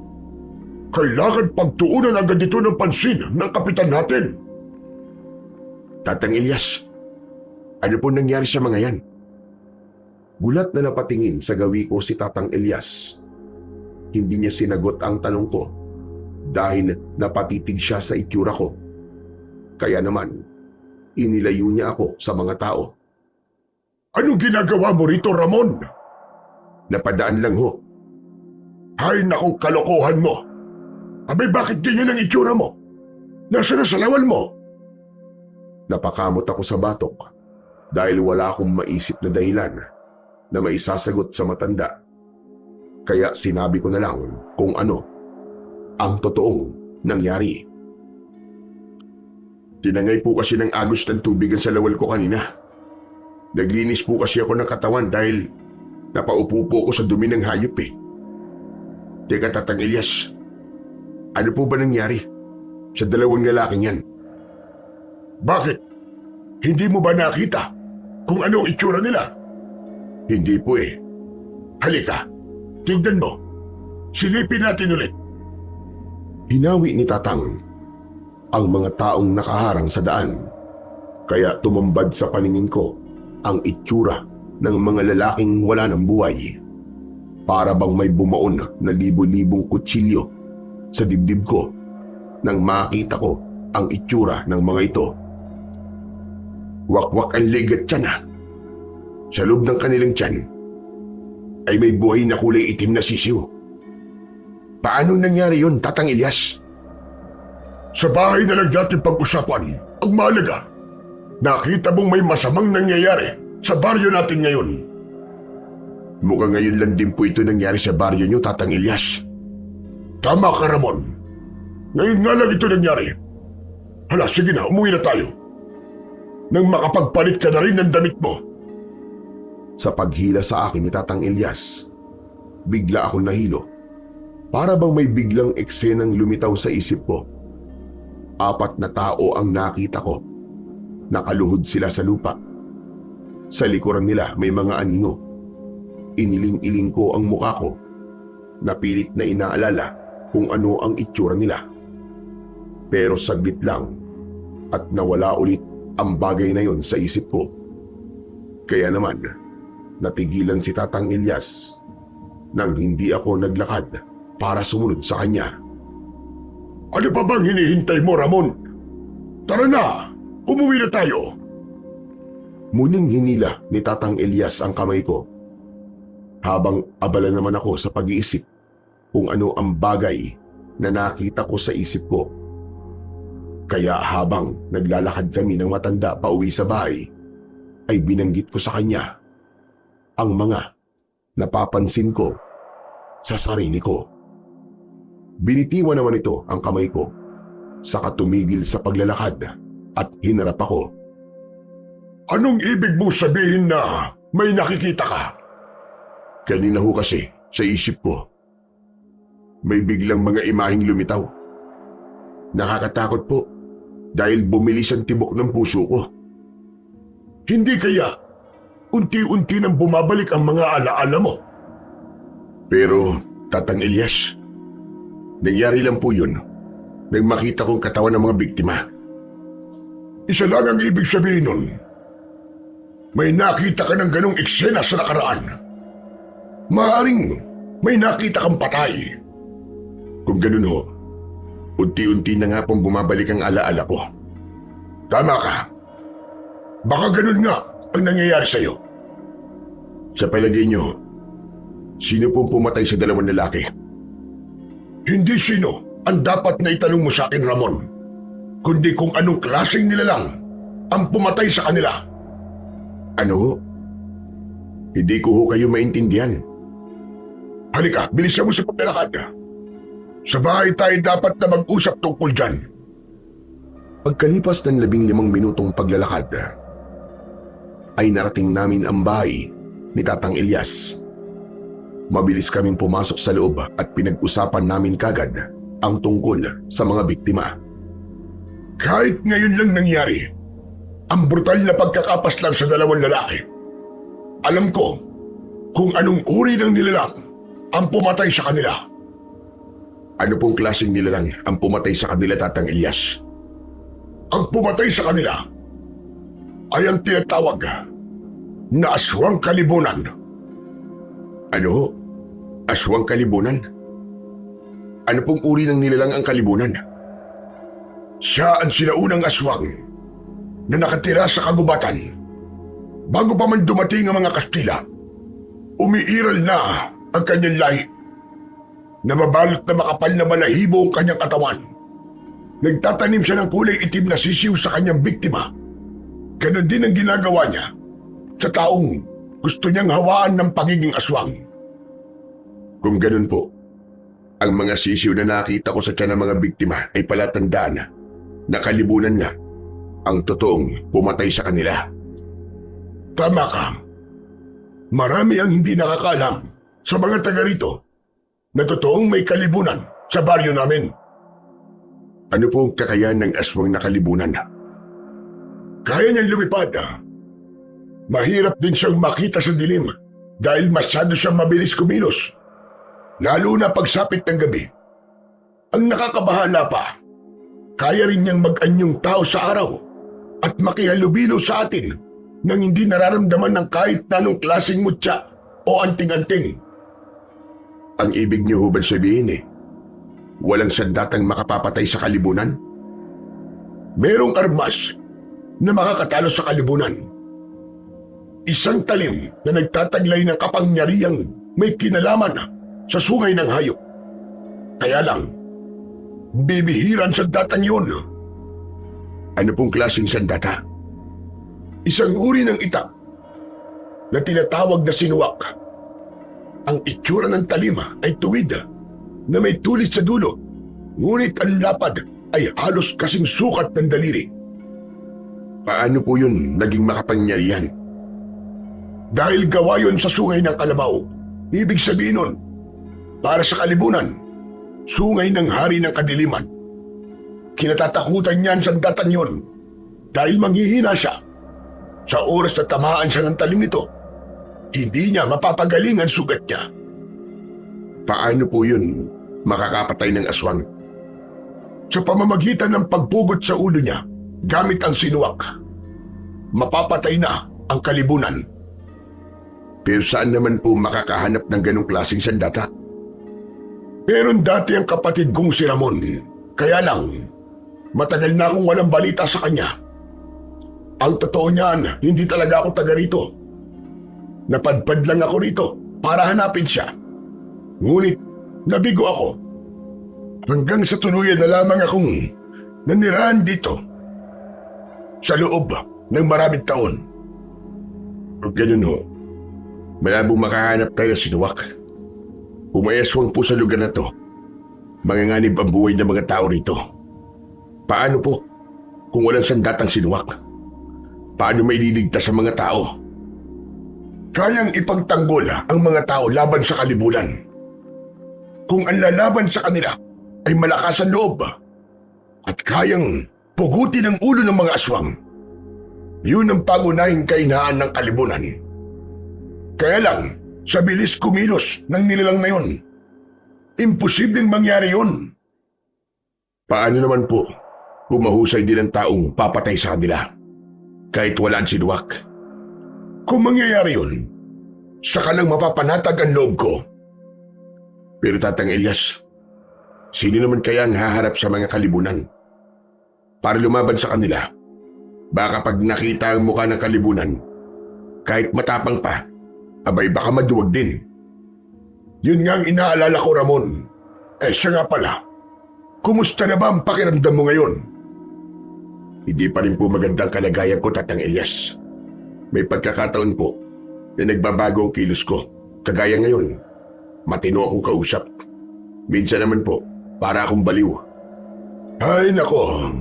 C: Kailangan pagtuunan agad ito ng pansin ng kapitan natin.
A: Tatang Elias, ano po nangyari sa mga yan? Gulat na napatingin sa gawi ko si Tatang Elias. Hindi niya sinagot ang tanong ko dahil napatitig siya sa itsura ko. Kaya naman, inilayo niya ako sa mga tao.
C: Anong ginagawa mo rito, Ramon?
A: Napadaan lang ho.
C: Hay nakong kalokohan mo. Abay, bakit ganyan ang itsura mo? Nasa na sa lawal mo?
A: Napakamot ako sa batok dahil wala akong maisip na dahilan na maisasagot sa matanda. Kaya sinabi ko na lang kung ano ang totoong nangyari. Tinangay po kasi ng agos ng tubigan sa lawal ko kanina. Naglinis po kasi ako ng katawan dahil napaupo po ako sa dumi ng hayop eh. Teka, Tatang Elias, ano po ba nangyari sa dalawang lalaking yan?
C: Bakit? Hindi mo ba nakita kung ano ang itsura nila?
A: Hindi po eh.
C: Halika, tignan mo. Silipin natin ulit.
A: Hinawi ni Tatang ang mga taong nakaharang sa daan. Kaya tumambad sa paningin ko ang itsura ng mga lalaking wala ng buhay. Para bang may bumaon na libo-libong kutsilyo sa dibdib ko nang makita ko ang itsura ng mga ito. Wakwak ang ligat tiyan ha. Sa loob ng kanilang tiyan ay may buhay na kulay itim na sisiw. Paano nangyari yun, Tatang Elias?
C: Sa bahay na lang natin pag-usapan. Ang mahalaga, nakita mong may masamang nangyayari sa baryo natin ngayon.
A: Mukhang ngayon lang din po ito nangyari sa baryo niyo, Tatang Elias.
C: Tama ka, Ramon. Ngayon nga lang ito nangyari. Hala, sige na, umuwi na tayo. Nang makapagpalit ka na rin ng damit mo.
A: Sa paghila sa akin ni Tatang Elias, bigla akong nahilo. Para bang may biglang eksenang lumitaw sa isip ko. 4 na tao ang nakita ko. Nakaluhod sila sa lupa. Sa likuran nila may mga anino. Iniling-iling ko ang muka ko. Napilit na inaalala kung ano ang itsura nila. Pero saglit lang at nawala ulit ang bagay na yon sa isip ko. Kaya naman, natigilan si Tatang Elias nang hindi ako naglakad para sumunod sa kanya.
C: Ano pa bang hinihintay mo, Ramon? Tara na, umuwi na tayo.
A: Muling hinila ni Tatang Elias ang kamay ko. Habang abala naman ako sa pag-iisip kung ano ang bagay na nakita ko sa isip ko. Kaya habang naglalakad kami ng matanda pauwi sa bahay, ay binanggit ko sa kanya ang mga napapansin ko sa sarili ko. Binitiwan naman ito ang kamay ko, saka tumigil sa paglalakad at hinarap ako.
C: Anong ibig mong sabihin na may nakikita ka?
A: Kanina ho kasi sa isip ko, may biglang mga imaheng lumitaw. Nakakatakot po dahil bumilis ang tibok ng puso ko.
C: Hindi kaya unti-unti nang bumabalik ang mga alaala mo?
A: Pero, Tatang Elias, nangyari lang po yun nang makita kong katawan ng mga biktima.
C: Isa lang ang ibig sabihin nun. May nakita ka ng ganong eksena sa nakaraan. Maaaring may nakita kang patay.
A: Kung ganun ho, unti-unti na nga pong bumabalik ang alaala ko.
C: Tama ka. Baka ganun nga ang nangyayari sa'yo.
A: Sa palagay niyo, sino pong pumatay sa dalawang lalaki?
C: Hindi sino ang dapat na itanong mo sa akin, Ramon, kundi kung anong klaseng nilalang ang pumatay sa kanila.
A: Ano? Hindi ko ho kayo maintindihan.
C: Halika, bilisan mo sa paglalakad. Sa bahay tayo dapat na mag-usap tungkol dyan.
A: Pagkalipas ng 15 minutong paglalakad, ay narating namin ang bahay ni Tatang Elias. Mabilis kaming pumasok sa loob at pinag-usapan namin kagad ang tungkol sa mga biktima.
C: Kahit ngayon lang nangyari, ang brutal na pagkakapaslang sa dalawang lalaki. Alam ko kung anong uri ng nilalang ang pumatay sa kanila.
A: Ano pong klaseng nilalang ang pumatay sa kanila, Tatang Elias?
C: Ang pumatay sa kanila ay ang tinatawag na aswang kalibunan.
A: Ano? Aswang kalibunan? Ano pong uri ng nilalang ang kalibunan?
C: Siya ang sinaunang aswang na nakatira sa kagubatan. Bago pa man dumating ang mga Kastila, umiiral na ang kanyang lahi. Nababalot na makapal na balahibo ang kanyang katawan. Nagtatanim siya ng kulay itim na sisiw sa kanyang biktima. Ganon din ang ginagawa niya sa taong gusto niyang hawaan ng pagiging aswang.
A: Kung ganun po, ang mga sisiw na nakita ko sa tiyan ng mga biktima ay palatandaan na kalibunan nga ang totoong pumatay sa kanila.
C: Tama ka. Marami ang hindi nakakaalam sa mga taga rito na totoong may kalibunan sa baryo namin.
A: Ano po ang kakayahan ng aswang na kalibunan?
C: Kaya niyang lumipad. Mahirap din siyang makita sa dilim dahil masyado siyang mabilis kumilos. Lalo na pagsapit ng gabi. Ang nakakabahala pa, kaya rin niyang mag-anyong tao sa araw at makihalubilo sa atin nang hindi nararamdaman ng kahit na anong klaseng mutya o anting-anting.
A: Ang ibig niyo ho ba sabihin walang sandatang makapapatay sa kalibunan?
C: Merong armas na makakatalo sa kalibunan. Isang talim na nagtataglay ng kapangyarihang may kinalaman sa sungay ng hayop. Kaya lang, bibihiran sandatang yun.
A: Ano pong klaseng sandata?
C: Isang uri ng itak na tinatawag na sinuwak. Ang itsura ng talima ay tuwid na may tulis sa dulo, ngunit ang lapad ay halos kasing sukat ng daliri.
A: Paano po yun naging makapangyarihan?
C: Dahil gawa yun sa sungay ng Kalabaw, ibig sabihin nun, para sa kalibunan, sungay ng hari ng kadiliman. Kinatatakutan niyan sa datang yun dahil manghihina siya. Sa oras na tamaan siya ng talim nito, hindi niya mapapagaling ang sugat niya.
A: Paano po yun makakapatay ng aswang?
C: Sa pamamagitan ng pagpugot sa ulo niya gamit ang sinuwak, mapapatay na ang kalibunan.
A: Pero saan naman po makakahanap ng ganong klaseng sandata?
C: Meron dati ang kapatid kong si Ramon, kaya lang matagal na akong walang balita sa kanya. Ang totoo niyan, hindi talaga ako taga rito. Napadpad lang ako rito para hanapin siya. Ngunit nabigo ako. Hanggang sa tuluyan na lamang akong nanirahan dito sa loob ng maraming taon.
A: O ganun ho, malabong makahanap tayo ng sinuwak. Kung may aswang po sa lugar na to, manganganib ang buhay ng mga tao rito. Paano po kung walang sandatang sinuwak? Paano maililigtas ang mga tao?
C: Kayang ipagtanggol ang mga tao laban sa kalibunan. Kung ang lalaban sa kanila ay malakas ang loob at kayang pugutin ang ulo ng mga aswang, yun ang pangunahing kahinaan ng kalibunan. Kaya lang, sa bilis kumilos ng nilalang na yun, imposibleng mangyari yun.
A: Paano naman po kung mahusay din ang taong papatay sa kanila kahit walaan sinuwak?
C: Kung mangyayari yun, saka lang mapapanatag ang loob ko.
A: Pero Tatang Elias, sino naman kaya ang haharap sa mga kalibunan para lumaban sa kanila Baka pag nakita ang mukha ng kalibunan, kahit matapang pa, abay baka maduwag din.
C: Yun nga ang inaalala ko, Ramon. Siya nga pala. Kumusta na ba ang pakiramdam mo ngayon?
A: Hindi pa rin po magandang kalagayan ko, Tatang Elias. May pagkakataon po na nagbabago ang kilos ko. Kagaya ngayon, matino akong kausap. Minsan naman po, para akong baliw.
C: Ay nako,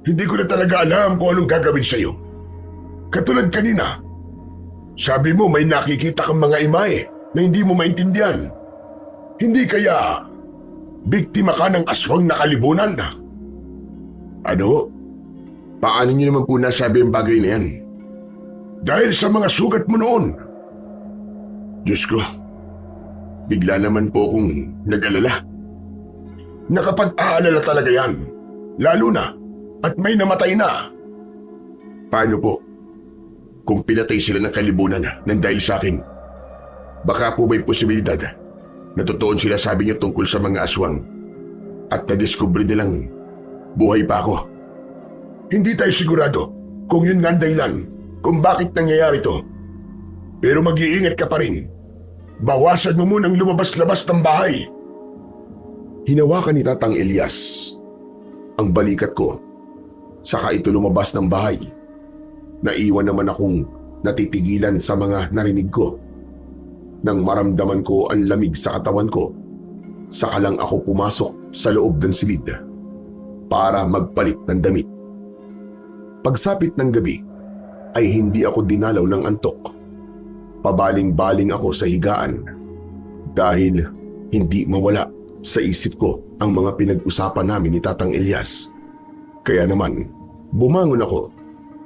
C: hindi ko na talaga alam kung anong gagawin sa'yo. Katulad kanina, sabi mo may nakikita kang mga imahe na hindi mo maintindihan. Hindi kaya biktima ka ng aswang na kalibunan?
A: Ano? Paano niyo naman po nasabi ang bagay na yan?
C: Dahil sa mga sugat mo noon.
A: Diyos ko, bigla naman po akong nag-alala.
C: Nakapag-aalala talaga yan, lalo na at may namatay na.
A: Paano po? Kung pinatay sila ng kalibunan ng dahil sa akin, baka po may posibilidad na totoo sila sabi niyo tungkol sa mga aswang at na-discover nilang buhay pa ako.
C: Hindi tayo sigurado kung yun nga ang dahilan kung bakit nangyayari to. Pero mag-iingat ka pa rin. Bawasan mo munang lumabas-labas ng bahay.
A: Hinawakan ni Tatang Elias ang balikat ko, saka ito lumabas ng bahay. Naiwan naman akong natitigilan sa mga narinig ko. Nang maramdaman ko ang lamig sa katawan ko, saka lang ako pumasok sa loob ng silid para magpalit ng damit. Pagsapit ng gabi ay hindi ako dinalaw ng antok. Pabaling-baling ako sa higaan dahil hindi mawala sa isip ko ang mga pinag-usapan namin ni Tatang Elias. Kaya naman, bumangon ako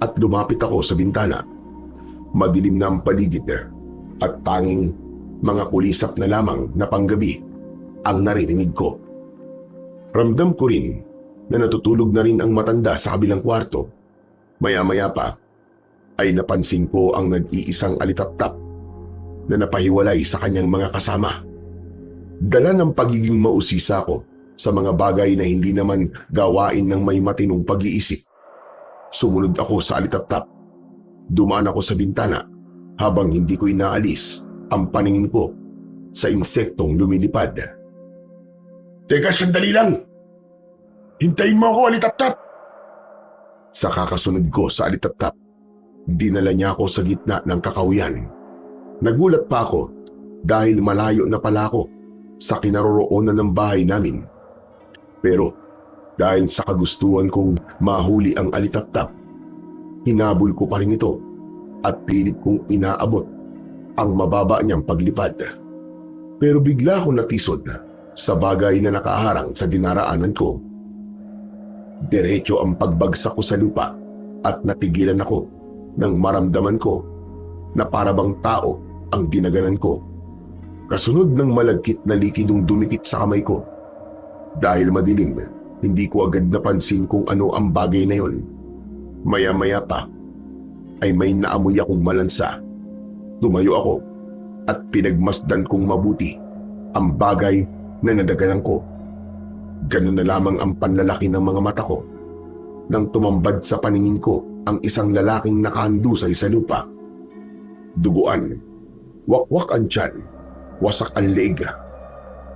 A: at lumapit ako sa bintana. Madilim na ang paligid at tanging mga kulisap na lamang na panggabi ang naririnig ko. Ramdam ko rin na natutulog na rin ang matanda sa kabilang kwarto. Maya-maya pa ay napansin ko ang nag-iisang alitap-tap na napahiwalay sa kanyang mga kasama. Dala ng pagiging mausisa ko sa mga bagay na hindi naman gawain ng may matinong pag-iisip. Sumunod ako sa alitap-tap. Dumaan ako sa bintana habang hindi ko inaalis ang paningin ko sa insektong lumilipad.
C: Teka, sandali lang. Hintayin mo ako, alitap-tap.
A: Sa kakasunod ko sa alitap-tap, dinala niya ako sa gitna ng kakahuyan. Nagulat pa ako dahil malayo na pala ako sa kinaroroonan ng bahay namin. Pero dahil sa kagustuhan kong mahuli ang alitap-tap, hinabol ko pa rin ito at pilit kong inaabot ang mababa niyang paglipad. Pero bigla akong natisod sa bagay na nakaharang sa dinaraanan ko. Diretso ang pagbagsak ko sa lupa at natigilan ako nang maramdaman ko na parabang tao ang dinaganan ko. Kasunod ng malagkit na likidong dumikit sa kamay ko. Dahil madilim, hindi ko agad napansin kung ano ang bagay na yon. Maya-maya pa ay may naamoy akong malansa. Tumayo ako at pinagmasdan kong mabuti ang bagay na nadaganan ko. Ganun na lamang ang panlalaki ng mga mata ko nang tumambad sa paningin ko ang isang lalaking nakahandusay sa lupa. Duguan, wakwak ang tiyan, wasak ang leeg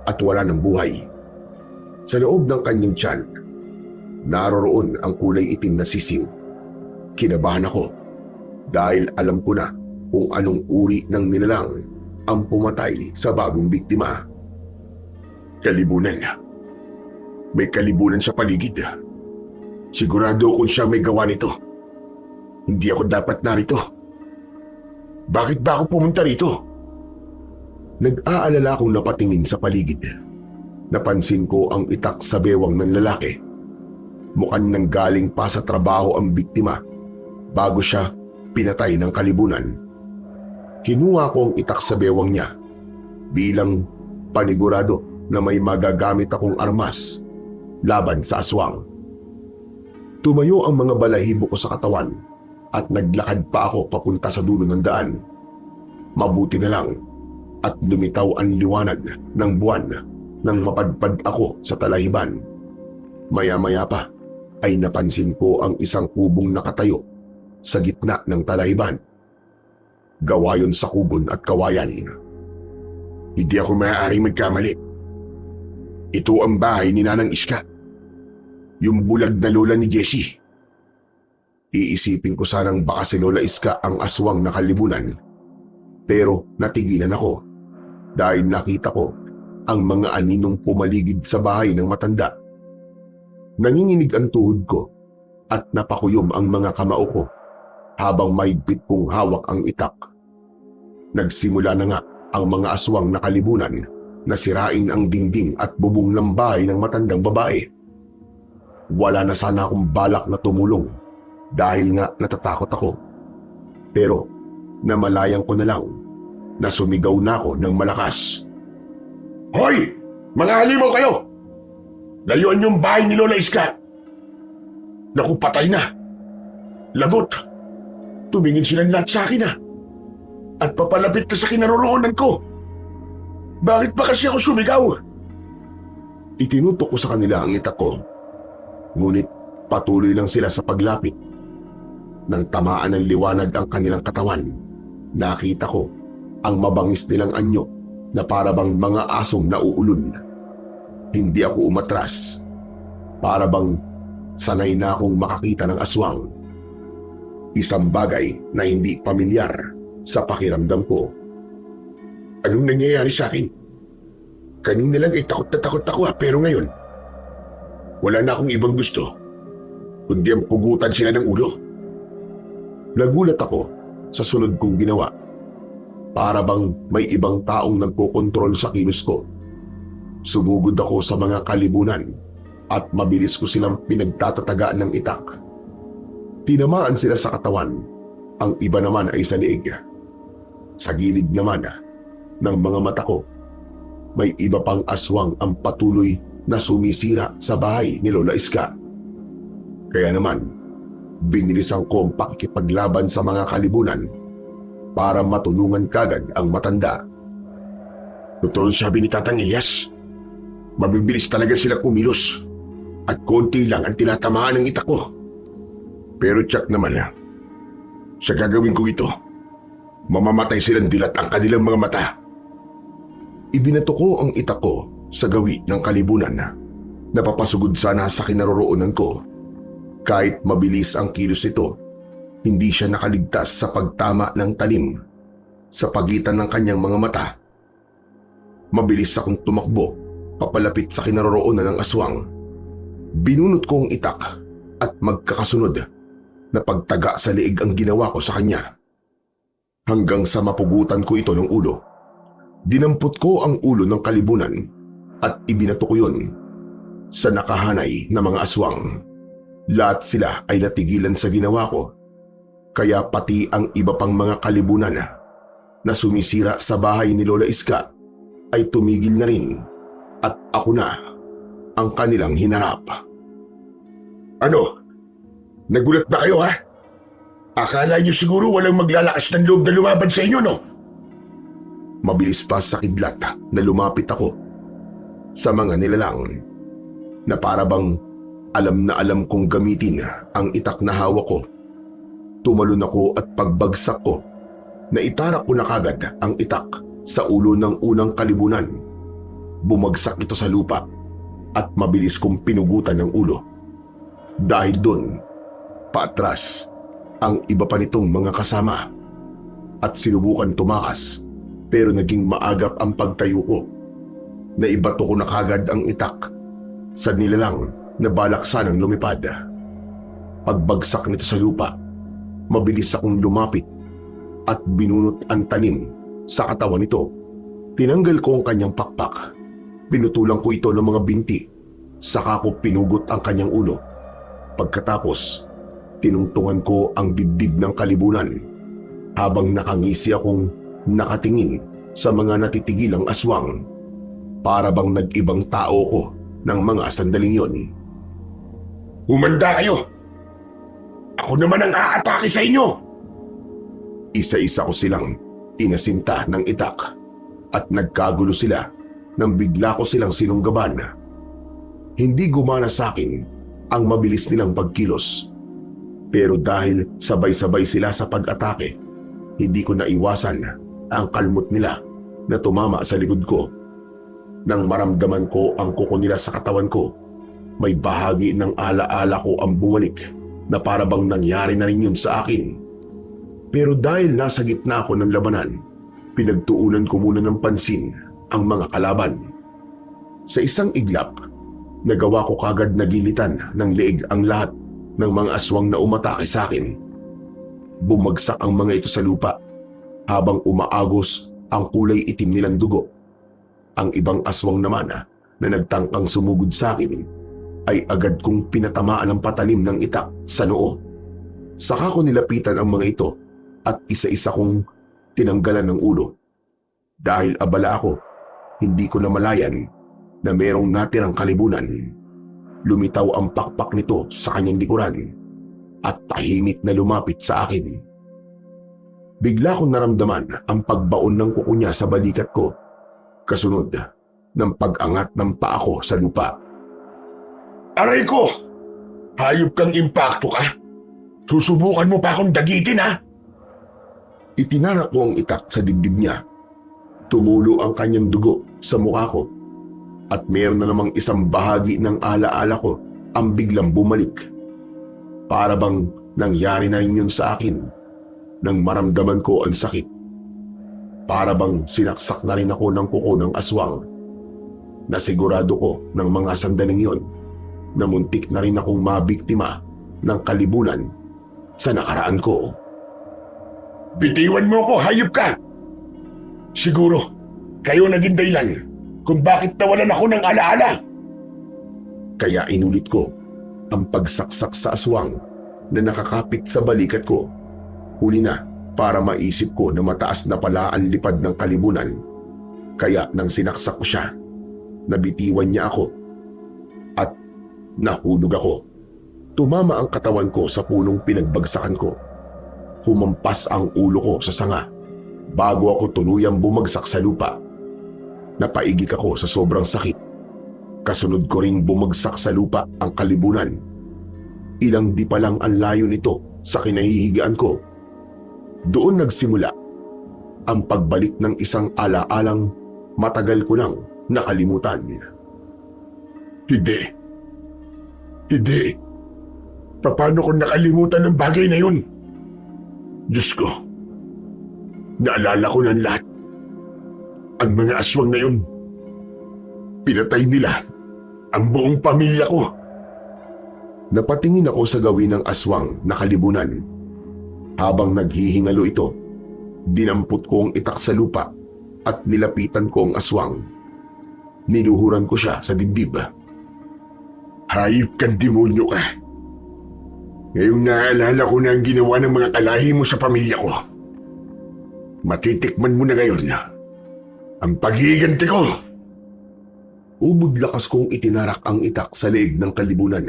A: at wala ng buhay. Sa loob ng kanyang tiyan, naroroon ang kulay itim na sisiw. Kinabahan ako dahil alam ko na kung anong uri ng nilalang ang pumatay sa bagong biktima. Kalibunan. May kalibunan sa paligid. Sigurado kung siya may gawa nito. Hindi ako dapat narito. Bakit ba ako pumunta rito? Nag-aalala akong napatingin sa paligid. Napansin ko ang itak sa bewang ng lalaki. Mukhang nanggaling pa sa trabaho ang biktima bago siya pinatay ng kalibunan. Kinuha ko ang itak sa bewang niya bilang panigurado na may magagamit akong armas laban sa aswang. Tumayo ang mga balahibo ko sa katawan at naglakad pa ako papunta sa dulo ng daan. Mabuti na lang at lumitaw ang liwanag ng buwan nang mapadpad ako sa talahiban. Maya-maya pa ay napansin ko ang isang kubong nakatayo sa gitna ng talahibан. Gawa yun sa kubon at kawayan. Hindi ako maaaring magkamali. Ito ang bahay ni Nanang Iska. Yung bulag na lola ni Jessie. Iisipin ko sanang baka si Lola Iska ang aswang na kalibunan. Pero natigilan ako dahil nakita ko ang mga aninong pumaligid sa bahay ng matanda. Nanginginig ang tuhod ko at napakuyom ang mga kamao ko habang mahigpit kong hawak ang itak. Nagsimula na nga ang mga aswang na kalibunan na sirain ang dingding at bubong ng bahay ng matandang babae. Wala na sana akong balak na tumulong dahil nga natatakot ako. Pero namalayan ko na lang na sumigaw na ako ng malakas. Hoy! Mga halimaw kayo! Layuan yung bahay ni Lola Iska! Naku, patay na! Lagot! Tumingin silang lahat sa akin at papalapit na sa kinaroroonan ko. Bakit ba kasi ako sumigaw? Itinutok ko sa kanila ang itak ko. Ngunit patuloy lang sila sa paglapit. Nang tamaan ng liwanag ang kanilang katawan, nakita ko ang mabangis nilang anyo na parabang mga asong nauulon. Hindi ako umatras. Parabang sanay na akong makakita ng aswang. Isang bagay na hindi pamilyar sa pakiramdam ko. Anong nangyayari sa akin? Kanina lang ay takot na takot ako pero ngayon, wala na akong ibang gusto kundi ang pugutan sila ng ulo. Nagulat ako sa sunod kong ginawa. Para bang may ibang taong nagkokontrol sa kilos ko. Sumugod ako sa mga kalibunan at mabilis ko silang pinagtatataga ng itak. Tinamaan sila sa katawan. Ang iba naman ay sa liig. Sa gilid naman ng mga mata ko, may iba pang aswang ang patuloy na sumisira sa bahay ni Lola Iska. Kaya naman, binilisan ko ang pakikipaglaban sa mga kalibunan para matulungan kagad ang matanda. Totoo sabi ni Tatang Elias, mabibilis talaga sila kumilos at konti lang ang tinatamaan ng itak ko. Pero tiyak naman sa gagawin ko ito, mamamatay silang dilat ang kanilang mga mata. Ibinato ko ang itak ko sa gawi ng kalibunan. Napapasugod sana sa kinaroroonan ko. Kahit mabilis ang kilos nito, hindi siya nakaligtas sa pagtama ng talim sa pagitan ng kanyang mga mata. Mabilis akong tumakbo papalapit sa kinaroroonan ng aswang. Binunot ko ang itak at magkakasunod na pagtaga sa liig ang ginawa ko sa kanya. Hanggang sa mapugutan ko ito ng ulo. Dinampot ko ang ulo ng kalibunan at ibinato ko yun sa nakahanay na mga aswang. Lahat sila ay natigilan sa ginawa ko. Kaya pati ang iba pang mga kalibunan na sumisira sa bahay ni Lola Iska ay tumigil na rin at ako na ang kanilang hinarap. Ano? Nagulat ba kayo Akala niyo siguro walang maglalakas ng loob na lumaban sa inyo, no? Mabilis pa sa kidlat na lumapit ako sa mga nilalang na parabang alam na alam kong gamitin ang itak na hawak ko. Tumalon ako at pagbagsak ko, naitarak ko na kagad ang itak sa ulo ng unang kalibunan. Bumagsak ito sa lupa at mabilis kong pinugutan ng ulo. Dahil doon, paatras ang iba pa nitong mga kasama at sinubukan tumakas pero naging maagap ang pagtayo ko. Naibato ko na kagad ang itak sa nilalang na balak sanang lumipad. Pagbagsak nito sa lupa, mabilis akong lumapit at binunot ang talim sa katawan nito. Tinanggal ko ang kanyang pakpak. Pinutulang ko ito ng mga binti. Saka ko pinugot ang kanyang ulo. Pagkatapos, tinungtungan ko ang dibdib ng kalibunan habang nakangisi akong nakatingin sa mga natitigilang aswang. Para bang nag-ibang tao ko ng mga sandaling yon. Humanda kayo! Ako naman ang aatake sa inyo! Isa-isa ko silang inasinta ng itak at nagkagulo sila nang bigla ko silang sinunggaban. Hindi gumana sa akin ang mabilis nilang pagkilos. Pero dahil sabay-sabay sila sa pag-atake, hindi ko naiwasan ang kalmot nila na tumama sa likod ko. Nang maramdaman ko ang kuko nila sa katawan ko, may bahagi ng alaala ko ang bumalik na para bang nangyari na rin yun sa akin. Pero dahil nasa gitna ako ng labanan, pinagtuunan ko muna ng pansin ang mga kalaban. Sa isang iglap, nagawa ko kagad na gilitan ng leeg ang lahat ng mga aswang na umatake sa akin. Bumagsak ang mga ito sa lupa habang umaagos ang kulay itim nilang dugo. Ang ibang aswang naman na nagtangkang sumugod sa akin ay agad kong pinatamaan ng patalim ng itak sa noo. Saka ko nilapitan ang mga ito at isa-isa kong tinanggalan ng ulo. Dahil abala ako, hindi ko namalayan na merong natirang kalibunan. Lumitaw ang pakpak nito sa kanyang likuran at tahimik na lumapit sa akin. Bigla kong naramdaman ang pagbaon ng kuko niya sa balikat ko, kasunod ng pag-angat ng paa ko sa lupa.
C: Aray ko! Hayop kang impakto ka! Susubukan mo pa akong dagitin, ha?
A: Itinarak ko ang itak sa dibdib niya. Tumulo ang kanyang dugo sa mukha ko at meron na namang isang bahagi ng alaala ko ang biglang bumalik. Para bang nangyari na rin yun sa akin nang maramdaman ko ang sakit. Para bang sinaksak na rin ako ng kuko ng aswang. Nasigurado ko ng mga sandaling yon na muntik na rin akong mabiktima ng kalibunan sa nakaraan ko.
C: Bitiwan mo ako, hayop ka! Siguro, kayo naging dahilan kung bakit nawalan ako ng alaala.
A: Kaya inulit ko ang pagsaksak sa aswang na nakakapit sa balikat ko. Huli na para maisip ko na mataas na pala ang lipad ng kalibunan. Kaya nang sinaksak ko siya, nabitiwan niya ako at nahulog ako. Tumama ang katawan ko sa punong pinagbagsakan ko. Humampas ang ulo ko sa sanga bago ako tuluyang bumagsak sa lupa. Napaigik ako sa sobrang sakit. Kasunod ko ring bumagsak sa lupa ang kalibunan. Ilang di pa lang ang layo nito sa kinahihigaan ko. Doon nagsimula ang pagbalik ng isang alaalang matagal ko nang nakalimutan.
C: Hindi. Hindi. Paano ko nakalimutan ng bagay na yun? Diyos ko, naalala ko ng lahat. Ang mga aswang na yun, pinatay nila ang buong pamilya ko.
A: Napatingin ako sa gawin ng aswang na kalibunan. Habang naghihingalo ito, dinampot ko ang itak sa lupa at nilapitan ko ang aswang. Niluhuran ko siya sa dibdib.
C: Hayop kang demonyo ka. Ngayong naalala ko na ang ginawa ng mga kalahi mo sa pamilya ko. Matitikman mo na ngayon ang paghihiganti ko.
A: Ubod lakas kong itinarak ang itak sa leeg ng kalibunan.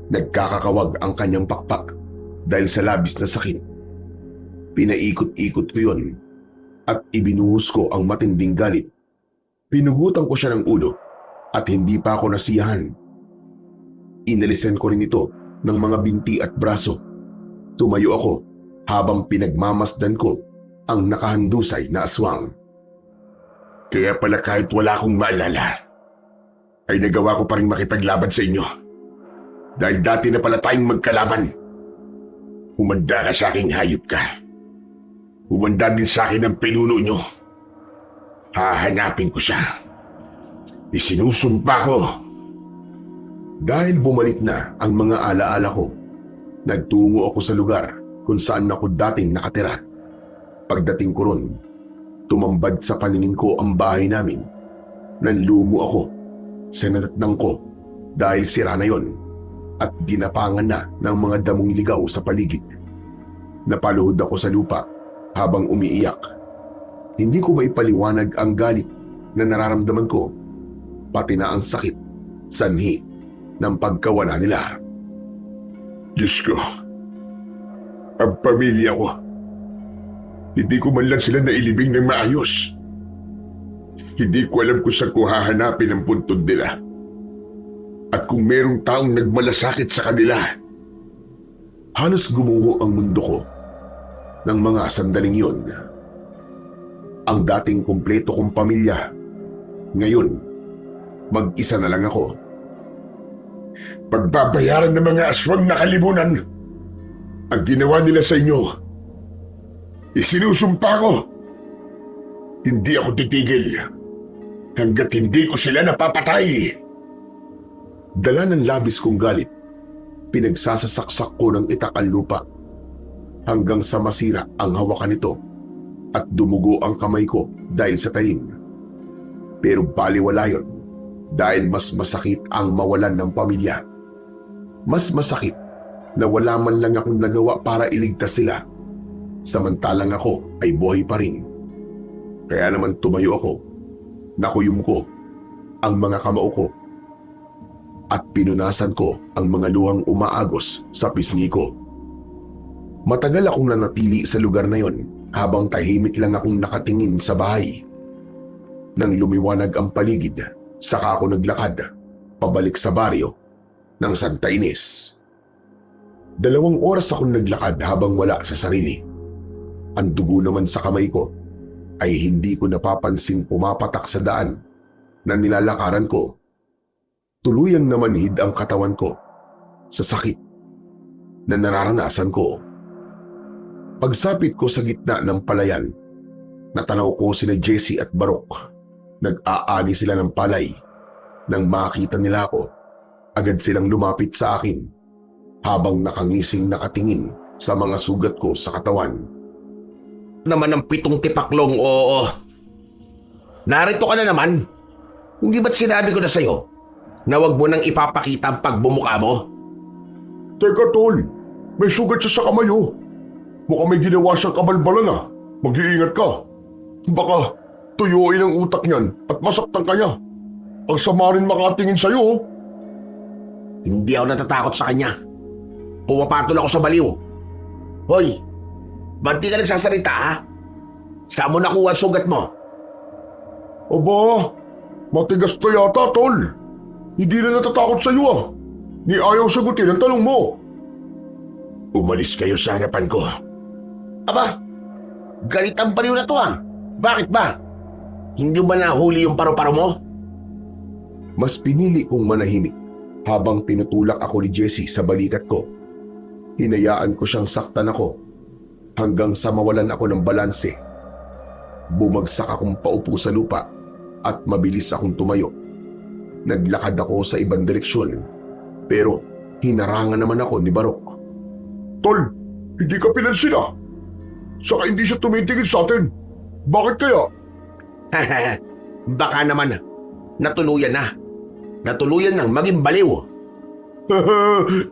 A: Nagkakakawag ang kanyang pakpak dahil sa labis na sakit. Pinaikot-ikot ko yon at ibinuhos ko ang matinding galit. Pinugutan ko siya ng ulo at hindi pa ako nasiyahan. Inalisan ko rin ito ng mga binti at braso. Tumayo ako habang pinagmamasdan ko ang nakahandusay na aswang.
C: Kaya pala kahit wala akong maalala, ay nagawa ko pa rin makipaglaban sa inyo. Dahil dati na pala tayong magkalaban. Humanda ka sa aking hayop ka. Humanda din sa akin ang pinuno nyo. Hahanapin ko siya. Isinusumpa ko.
A: Dahil bumalik na ang mga alaala ko, nagtungo ako sa lugar kung saan ako dating nakatira. Pagdating ko ron, tumambad sa paningin ko ang bahay namin. Nanlumo ako sa natatnang ko dahil sira na yon at ginapangan na ng mga damong ligaw sa paligid. Napaluhod ako sa lupa habang umiiyak. Hindi ko maipaliwanag ang galit na nararamdaman ko, pati na ang sakit, sanhi ng pagkawala nila.
C: Diyos ko, ang pamilya ko, hindi ko man lang sila nailibing ng maayos. Hindi ko alam kung saan ko hahanapin ang puntod nila.
A: At kung merong taong nagmalasakit sa kanila, halos gumuho ang mundo ko ng mga sandaling yun. Ang dating kumpleto kong pamilya, ngayon, mag-isa na lang ako.
C: Pagbabayaran ng mga aswang na kalimunan ang ginawa nila sa inyo. Isinusumpa ko. Hindi ako titigil hanggat hindi ko sila napapatay.
A: Dala ng labis kong galit, pinagsasasaksak ko ng itak ang lupa hanggang sa masira ang hawakan nito at dumugo ang kamay ko dahil sa talim. Pero baliwala yun dahil mas masakit ang mawalan ng pamilya. Mas masakit na wala man lang akong nagawa para iligtas sila, samantalang ako ay buhay pa rin. Kaya naman tumayo ako, nakuyom ko ang mga kamao ko at pinunasan ko ang mga luhang umaagos sa pisngi ko. Matagal akong nanatili sa lugar na yon habang tahimik lang akong nakatingin sa bahay. Nang lumiwanag ang paligid, saka ako naglakad pabalik sa baryo ng Santa Ines. 2 oras akong naglakad habang wala sa sarili. Ang dugo naman sa kamay ko ay hindi ko napapansing pumapatak sa daan na nilalakaran ko. Tuluyang namanhid ang katawan ko sa sakit na nararanasan ko. Pagsapit ko sa gitna ng palayan, natanaw ko sina Jessie at Barok. Nag-aani sila ng palay. Nang makita nila ako, agad silang lumapit sa akin habang nakangising nakatingin sa mga sugat ko sa katawan.
B: Naman ang 7 tipaklong, oo. Narito ka na naman. Hindi ba't sinabi ko na sa'yo na wag mo nang ipapakita ang pagbumuka mo?
C: Teka, tol. May sugat siya sa kamay, oh. Mukhang may ginawa siyang kabalbalan, ah. Mag-iingat ka. Baka tuyuin ang utak niyan at masaktan ka niya. Ang sama rin makatingin sa'yo, oh.
B: Hindi ako natatakot sa kanya. Pumapatol ako sa baliw. Hoy, ba't di ka nagsasalita, ha? Saan mo nakuha ang sugat mo?
C: Aba, matigas na yata, tol. Hindi na natatakot sa'yo, ah. Ni ayaw sagutin ang tanong mo.
B: Umalis kayo sa harapan ko. Aba, galit ang baliw na to, ha? Bakit ba? Hindi ba nahuli yung paru-paro mo?
A: Mas pinili kong manahimik habang tinutulak ako ni Jessie sa balikat ko. Hinayaan ko siyang saktan ako hanggang sa mawalan ako ng balanse. Bumagsak akong paupo sa lupa at mabilis akong tumayo. Naglakad ako sa ibang direksyon pero hinarangan naman ako ni Barok.
C: Tol, hindi ka pinansin, ah. Saka hindi siya tumitingin sa atin. Bakit kaya?
B: Baka naman natuluyan na. Natuluyan nang maging baliw.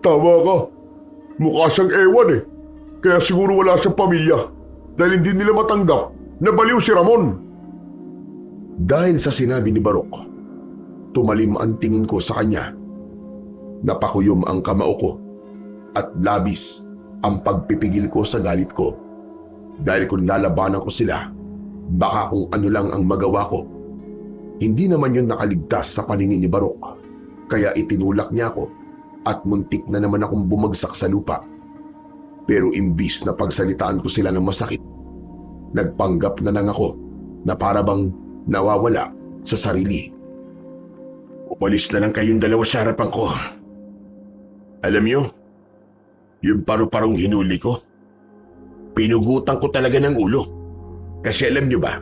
C: Tama ka. Mukha siyang ewan, eh. Kaya siguro wala siyang pamilya dahil hindi nila matanggap na baliw si Ramon.
A: Dahil sa sinabi ni Barok, tumalim ang tingin ko sa kanya. Napakuyom ang kamao ko at labis ang pagpipigil ko sa galit ko. Dahil kung lalabanan ko sila, baka kung ano lang ang magawa ko. Hindi naman yun nakaligtas sa paningin ni Barok, kaya itinulak niya ako at muntik na naman akong bumagsak sa lupa. Pero imbis na pagsalitaan ko sila ng masakit, nagpanggap na lang ako na para bang nawawala sa sarili.
C: Umalis na lang kayong dalawa sa harapan ko. Alam niyo, yung paru-parong hinuli ko, pinugutan ko talaga ng ulo. Kasi alam niyo ba,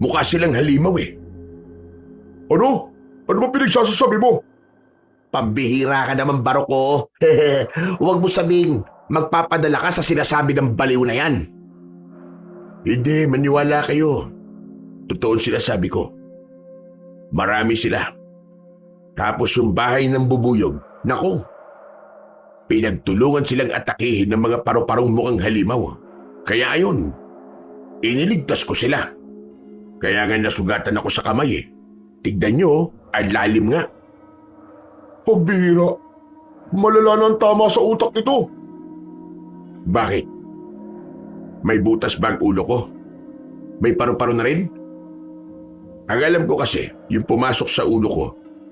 C: mukha silang halimaw, eh. Ano? Ano ba pinagsasasabi mo?
B: Pambihira ka naman, Barok, ko. Huwag mo sabing magpapadala ka sa sinasabi ng baliw na yan.
C: Hindi, maniwala kayo. Totoo sinasabi ko. Marami sila. Tapos yung bahay ng bubuyog, naku, pinagtulungan silang atakihin ng mga paru-parong mukhang halimaw. Kaya ayun, iniligtas ko sila. Kaya nga nasugatan ako sa kamay, eh. Tignan nyo, ang lalim nga. Pambihira. Malala na ang tama sa utak nito. Bakit? May butas ba ang ulo ko? May paru-paro na rin? Ang alam ko kasi, yung pumasok sa ulo ko,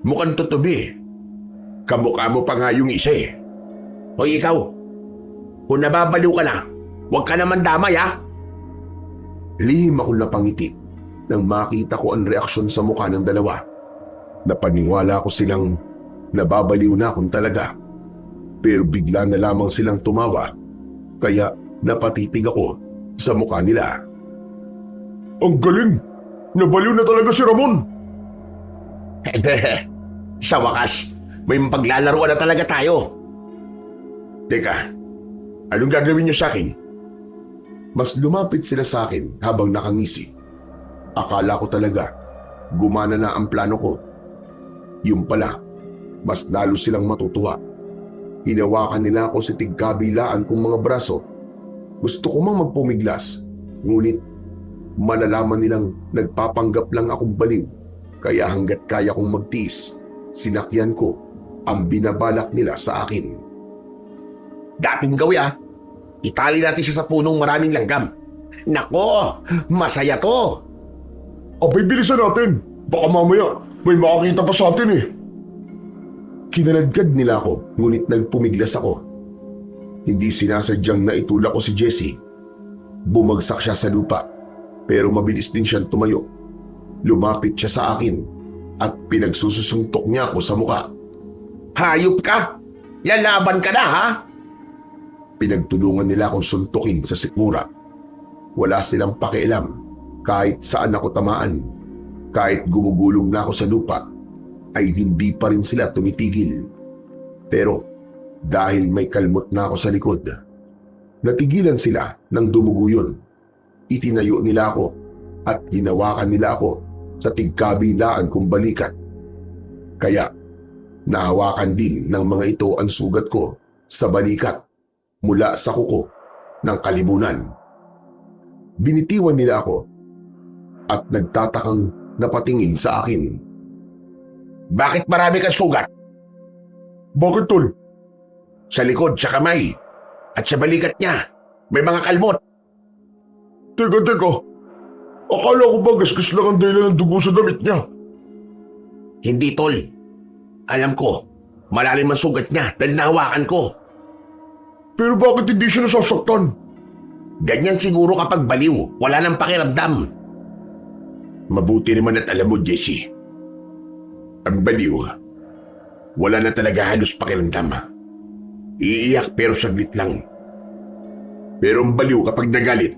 C: mukhang tutubi, eh.
A: Kamukha mo pa nga yung isa eh.
B: Hoy ikaw, kung nababaliw ka na, huwag ka naman damay ha.
A: Lihim akong napangiti nang makita ko ang reaksyon sa mukha ng dalawa. Napaniwala ko silang nababaliw na akong talaga. Pero bigla na lamang silang tumawa, kaya napatitig ako sa mukha nila. Ang galing! Nabaliw na talaga si Ramon!
B: Sa wakas, may paglalaruan na talaga tayo.
A: Teka, anong gagawin niyo sa akin? Mas lumapit sila sa akin habang nakangisi. Akala ko talaga gumana na ang plano ko. Yung pala, mas lalo silang matutuwa. Hinawakan nila ako sa tigkabilaan kong mga braso. Gusto ko mang magpumiglas, ngunit malalaman nilang nagpapanggap lang akong baliw. Kaya hanggat kaya kong magtiis, sinakyan ko ang binabalak nila sa akin.
B: Dating gawi ah. Itali natin siya sa punong maraming langgam. Nako, masaya to.
C: Abay, bilisan natin. Baka mamaya may makakita pa sa atin eh.
A: Kinaladkad nila ako, ngunit nagpumiglas ako. Hindi sinasadyang naitulak ko si Jessie. Bumagsak siya sa lupa, pero mabilis din siyang tumayo. Lumapit siya sa akin at pinagsususuntok niya ako sa mukha.
B: Hayop ka! Lalaban ka na ha?
A: Pinagtulungan nila akong suntukin sa sikmura. Wala silang pakialam kahit saan ako tamaan. Kahit gumugulong na ako sa lupa, ay hindi pa rin sila tumitigil. Pero dahil may kalmot na ako sa likod, natigilan sila ng dumugo yun. Itinayo nila ako at hinawakan nila ako sa tigkabilaan kong balikat. Kaya nahawakan din ng mga ito ang sugat ko sa balikat mula sa kuko ng kalibunan. Binitiwan nila ako at nagtatakang napatingin sa akin.
B: Bakit marami kang sugat?
C: Bakit, tol?
B: Sa likod, sa kamay, at sa balikat niya. May mga kalmot.
C: Teka. Akala ko ba gasgas lang ang dahilan ng dugo sa damit niya?
B: Hindi, tol. Alam ko, malalim ang sugat niya dahil nahawakan ko.
C: Pero bakit hindi siya nasasaktan?
B: Ganyan siguro kapag baliw, wala nang pakiramdam.
A: Mabuti naman at alam mo, Jessie. Ang baliw, wala na talaga halos pakiramdam. Iiyak pero saglit lang. Pero ang baliw kapag nagalit,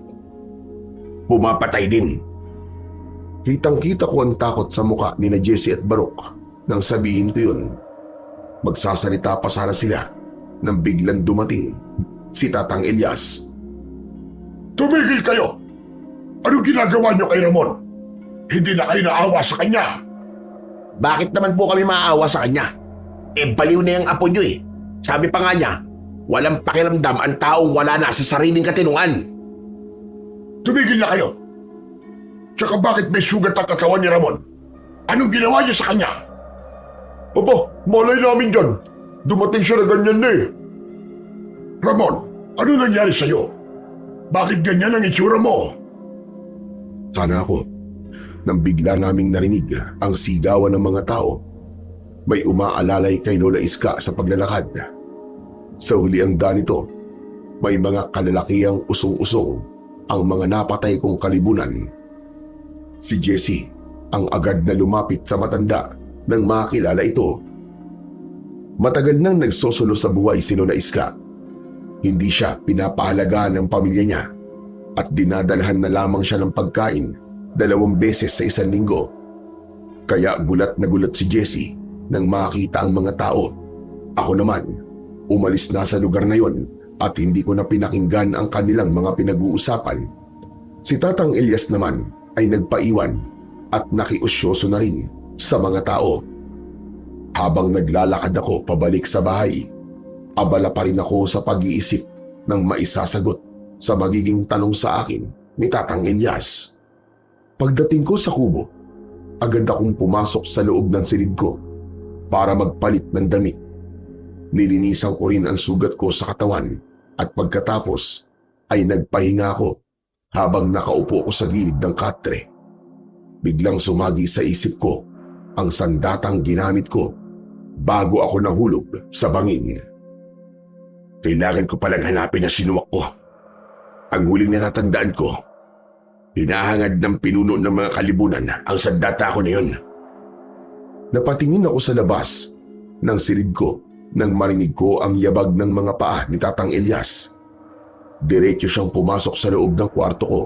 A: pumapatay din. Kitang-kita ko ang takot sa muka ni na Jessie at Barok nang sabihin ko yun. Magsasalita pa sana sila nang biglang dumating si Tatang Elias.
C: Tumigil kayo! Anong ginagawa niyo kay Ramon? Hindi na kayo naawa sa kanya.
B: Bakit naman po kami maaawa sa kanya? Baliw na yung apo niyo eh. Sabi pa nga niya, walang pakiramdam ang taong wala na sa sariling katinungan.
C: Tumigil na kayo! Tsaka bakit may sugat ang katawan ni Ramon? Anong ginawa niyo sa kanya? Aba, malay namin dyan. Dumating siya na ganyan na eh. Ramon, ano nangyari sa'yo? Bakit ganyan ang itsura mo?
A: Sana ako, nang bigla naming narinig ang sigawan ng mga tao. May umaalalay kay Lola Iska sa paglalakad. Sa huli ang nito, may mga kalalakihang usong-usong ang mga napatay kong kalibunan. Si Jessie ang agad na lumapit sa matanda nang makilala ito. Matagal nang nagsosulo sa buhay si Lola Iska. Hindi siya pinapahalagaan ng pamilya niya at dinadalhan na lamang siya ng pagkain 2 beses sa isang linggo. Kaya gulat na gulat si Jessie nang makita ang mga tao. Ako naman, umalis na sa lugar na yon at hindi ko na pinakinggan ang kanilang mga pinag-uusapan. Si Tatang Elias naman ay nagpaiwan at nakiusyoso na rin sa mga tao. Habang naglalakad ako pabalik sa bahay, abala pa rin ako sa pag-iisip ng maisasagot sa magiging tanong sa akin ni Tatang Elias. Pagdating ko sa kubo, agad akong pumasok sa loob ng silid ko para magpalit ng damit. Nilinisan ko rin ang sugat ko sa katawan at pagkatapos ay nagpahinga ako habang nakaupo ko sa gilid ng katre. Biglang sumagi sa isip ko ang sandatang ginamit ko bago ako nahulog sa bangin. Kailangan ko palang hanapin ang sinuwak ko. Ang huling natatandaan ko, hinahangad ng pinuno ng mga kalibunan ang sandata ko na yun. Napatingin ako sa labas ng silid ko nang marinig ko ang yabag ng mga paa ni Tatang Elias. Diretso siyang pumasok sa loob ng kwarto ko.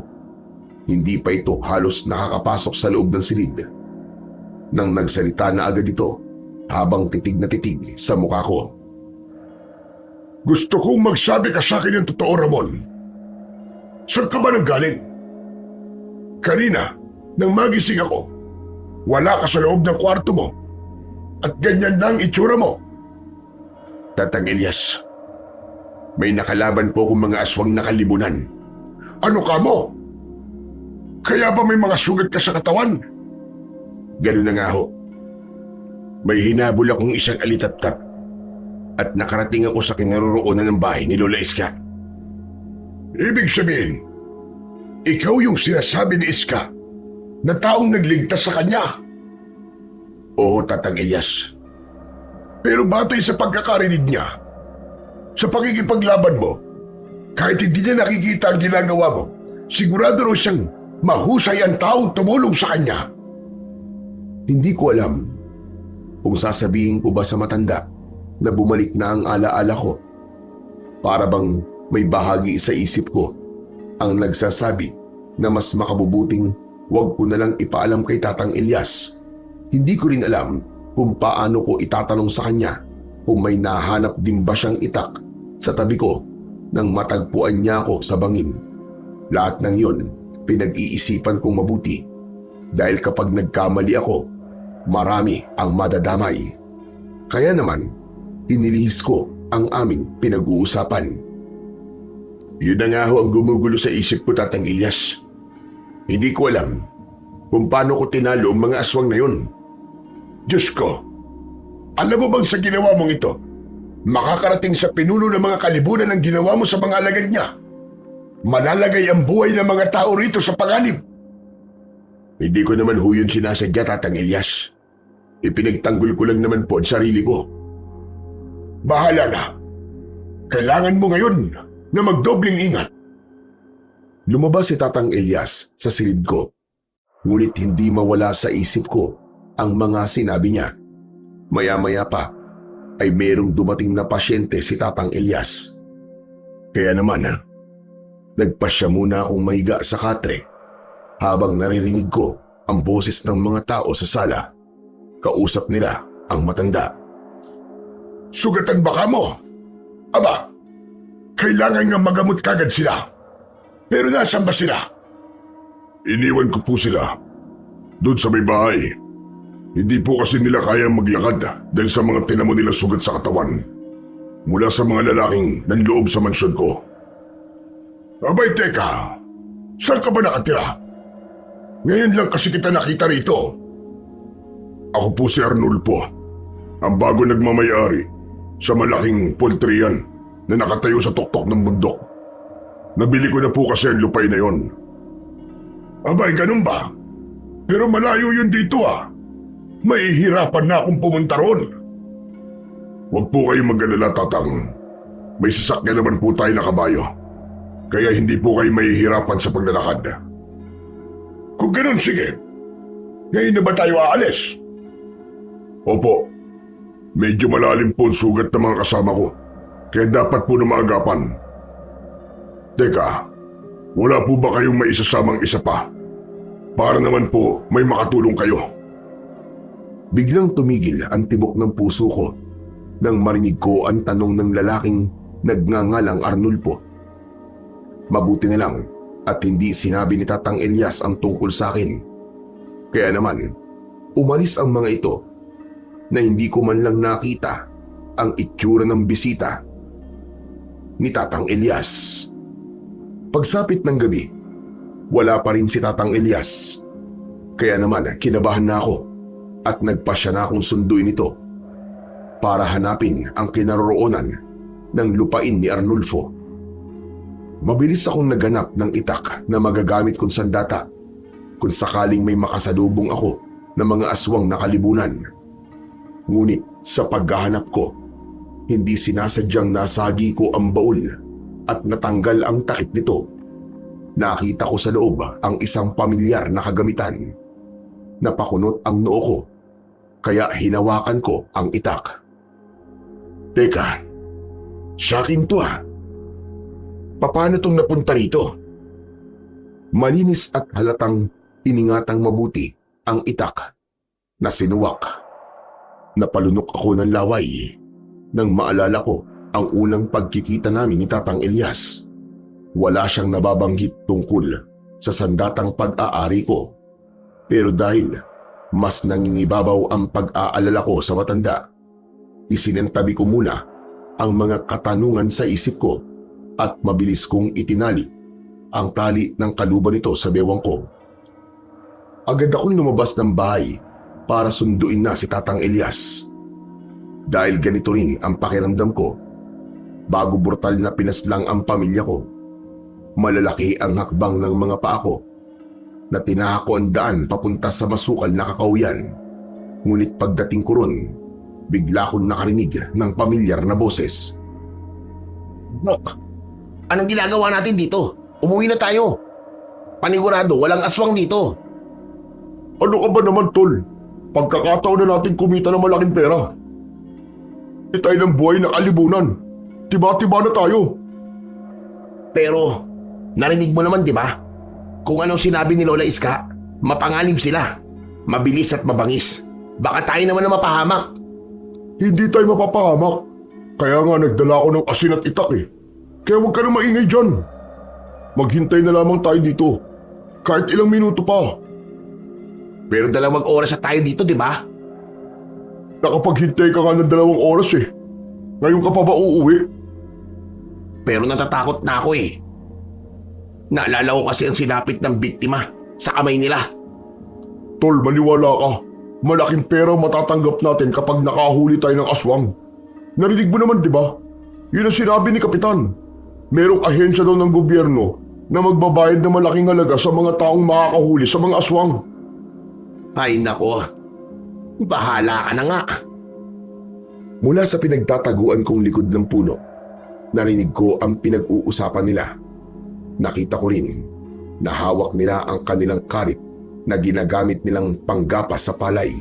A: Hindi pa ito halos nakakapasok sa loob ng silid nang nagsalita na agad ito habang titig na titig sa mukha ko.
C: Gusto kong magsabi ka sa akin ng totoo, Ramon. Saan ka ba nanggaling? Kanina, nang magising ako, wala ka sa loob ng kwarto mo at ganyan na ang itsura mo.
A: Tatang Elias, may nakalaban po akong mga aswang na kalibunan.
C: Ano ka mo? Kaya ba may mga sugat ka sa katawan?
A: Ganun na nga ho. May hinabol akong isang alitap-tap at nakarating ako sa kinaroroonan ng bahay ni Lola Iska.
C: Ibig sabihin, ikaw yung sinasabi ni Iska na taong nagligtas sa kanya.
A: Oo, Tatang Elias.
C: Pero batay sa pagkakarinig niya, sa pakikipaglaban mo, kahit hindi niya nakikita ang ginagawa mo, sigurado raw siyang mahusay ang taong tumulong sa kanya.
A: Hindi ko alam kung sasabihin ko ba sa matanda na bumalik na ang alaala ko. Para bang may bahagi sa isip ko ang nagsasabi na mas makabubuting wag ko na lang ipaalam kay Tatang Elias. Hindi ko rin alam kung paano ko itatanong sa kanya kung may nahanap din ba siyang itak sa tabi ko nang matagpuan niya ako sa bangin. Lahat ng iyon pinag-iisipan kong mabuti dahil kapag nagkamali ako, marami ang madadamay. Kaya naman, inilihis ko ang aming pinag-uusapan. Yun na nga ho ang gumugulo sa isip ko, Tatang Elias. Hindi ko alam kung paano ko tinalo ang mga aswang na yun.
C: Diyos ko, alam mo bang sa ginawa mong ito, makakarating sa pinuno ng mga kalibunan ang ginawa mo sa mga alagad niya? Malalagay ang buhay ng mga tao rito sa panganib.
A: Hindi ko naman ho yun sinasadya, Tatang Elias. Ipinagtanggol ko lang naman po ang sarili ko.
C: Bahala na. Kailangan mo ngayon na magdobling ingat.
A: Lumabas si Tatang Elias sa silid ko, ngunit hindi mawala sa isip ko ang mga sinabi niya. Maya-maya pa ay merong dumating na pasyente si Tatang Elias. Kaya naman, nagpasya muna akong mahiga sa katre habang naririnig ko ang boses ng mga tao sa sala. Kausap nila ang matanda.
C: Sugatan ba ka mo? Aba, kailangan nga magamot kagad sila. Pero nasaan ba sila?
A: Iniwan ko po sila doon sa may bahay. Hindi po kasi nila kayang maglakad dahil sa mga tinamo nila sugat sa katawan mula sa mga lalaking nanloob sa mansyon ko.
C: Abay, teka. Saan ka ba nakatira? Ngayon lang kasi kita nakita rito.
A: Ako po si Arnulfo, ang bago nagmamayari sa malaking poultryhan na nakatayo sa tuktok ng bundok. Nabili ko na po kasi ang lupay na yon.
C: Abay, ganun ba? Pero malayo yun dito ah. Mahihirapan na akong pumunta ron.
A: Huwag po kayong mag-alala, Tatang. May sasakyan naman po tayo na kabayo. Kaya hindi po kayo mahihirapan sa paglalakad.
C: Kung ganun, sige. Ngayon na ba tayo aalis?
A: Opo. Medyo malalim po ang sugat ng mga kasama ko. Kaya dapat po na maagapan. Teka, wala po ba kayong maisasamang isa pa? Para naman po may makatulong kayo. Biglang tumigil ang tibok ng puso ko nang marinig ko ang tanong ng lalaking nagngangalang Arnulfo. Mabuti na lang at hindi sinabi ni Tatang Elias ang tungkol sa akin. Kaya naman, umalis ang mga ito na hindi ko man lang nakita ang itsura ng bisita ni Tatang Elias. Pagsapit ng gabi, wala pa rin si Tatang Elias. Kaya naman kinabahan na ako at nagpasya na akong sunduin ito para hanapin ang kinaroroonan ng lupain ni Arnulfo. Mabilis akong naghanap ng itak na magagamit kong sandata kung sakaling may makasalubong ako ng mga aswang na kalibunan. Ngunit sa paghahanap ko, hindi sinasadyang nasagi ko ang baul at natanggal ang takip nito. Nakita ko sa loob ang isang pamilyar na kagamitan. Napakunot ang noo ko, kaya hinawakan ko ang itak. Teka, sa akin to ah. Paano itong napunta rito? Malinis at halatang iningatang mabuti ang itak na sinuwak. Napalunok ako ng laway nang maalala ko ang unang pagkikita namin ni Tatang Elias. Wala siyang nababanggit tungkol sa sandatang pag-aari ko. Pero dahil mas nangingibabaw ang pag-aalala ko sa matanda, isinantabi ko muna ang mga katanungan sa isip ko at mabilis kong itinali ang tali ng kaluban nito sa bewang ko. Agad akong lumabas ng bahay para sunduin na si Tatang Elias. Dahil ganito rin ang pakiramdam ko, bago brutal na pinaslang ang pamilya ko, malalaki ang hakbang ng mga paa ko na tinahako ang daan papunta sa masukal na kakauyan. Ngunit pagdating ko ron, bigla akong nakarinig ng pamilyar na boses.
B: Bok, anong ginagawa natin dito? Umuwi na tayo. Panigurado, walang aswang dito.
C: Ano ka ba naman, tol? Pagkakataon na natin kumita ng malaking pera. Itay ng buhay na kalibunan. Tiba-tiba na tayo.
B: Pero, narinig mo naman, di ba? Kung anong sinabi ni Lola Iska, mapanganib sila. Mabilis at mabangis. Baka tayo naman na mapahamak.
C: Hindi tayo mapapahamak. Kaya nga nagdala ako ng asin at itak eh. Kaya huwag ka na maingay dyan. Maghintay na lamang tayo dito. Kahit ilang minuto pa.
B: Pero 2 oras na tayo dito, di ba?
C: Nakapaghintay ka nga ng 2 oras eh. Ngayon ka pa ba uuwi?
B: Pero natatakot na ako eh. Naalala ko kasi ang sinapit ng biktima sa kamay nila.
C: Tol, maniwala ka. Malaking pera matatanggap natin kapag nakahuli tayo ng aswang. Narinig mo naman, di ba? Yun ang sinabi ni Kapitan. Merong ahensya daw ng gobyerno na magbabayad ng malaking halaga sa mga taong makakahuli sa mga aswang.
B: Ay nako, bahala ka na nga.
A: Mula sa pinagtataguan kong likod ng puno, narinig ko ang pinag-uusapan nila. Nakita ko rin na hawak nila ang kanilang karit na ginagamit nilang panggapas sa palay.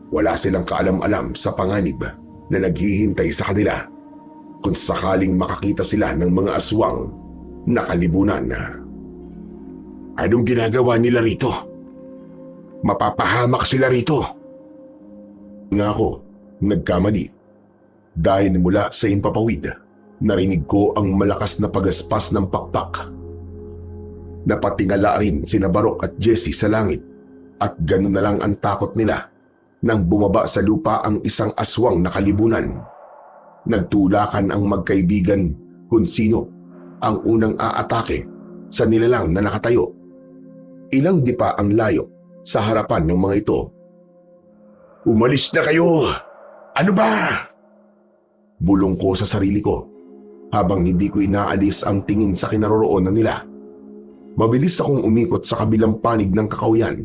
A: Wala silang kaalam-alam sa panganib na naghihintay sa kanila kung sakaling makakita sila ng mga aswang na kalibunan.
B: Anong ginagawa nila rito? Mapapahamak sila rito.
A: Nga ako, nagkamali. Dahil mula sa impapawid, narinig ko ang malakas na pagaspas ng pakpak. Napatingala rin sina Barok at Jessie sa langit at gano'n na lang ang takot nila nang bumaba sa lupa ang isang aswang na kalibunan. Nagtulakan ang magkaibigan kung sino ang unang aatake sa nilalang na nakatayo. Ilang dipa ang layo sa harapan ng mga ito.
B: Umalis na kayo! Ano ba?
A: Bulong ko sa sarili ko habang hindi ko inaalis ang tingin sa kinaroroonan nila. Mabilis akong umikot sa kabilang panig ng kakauyan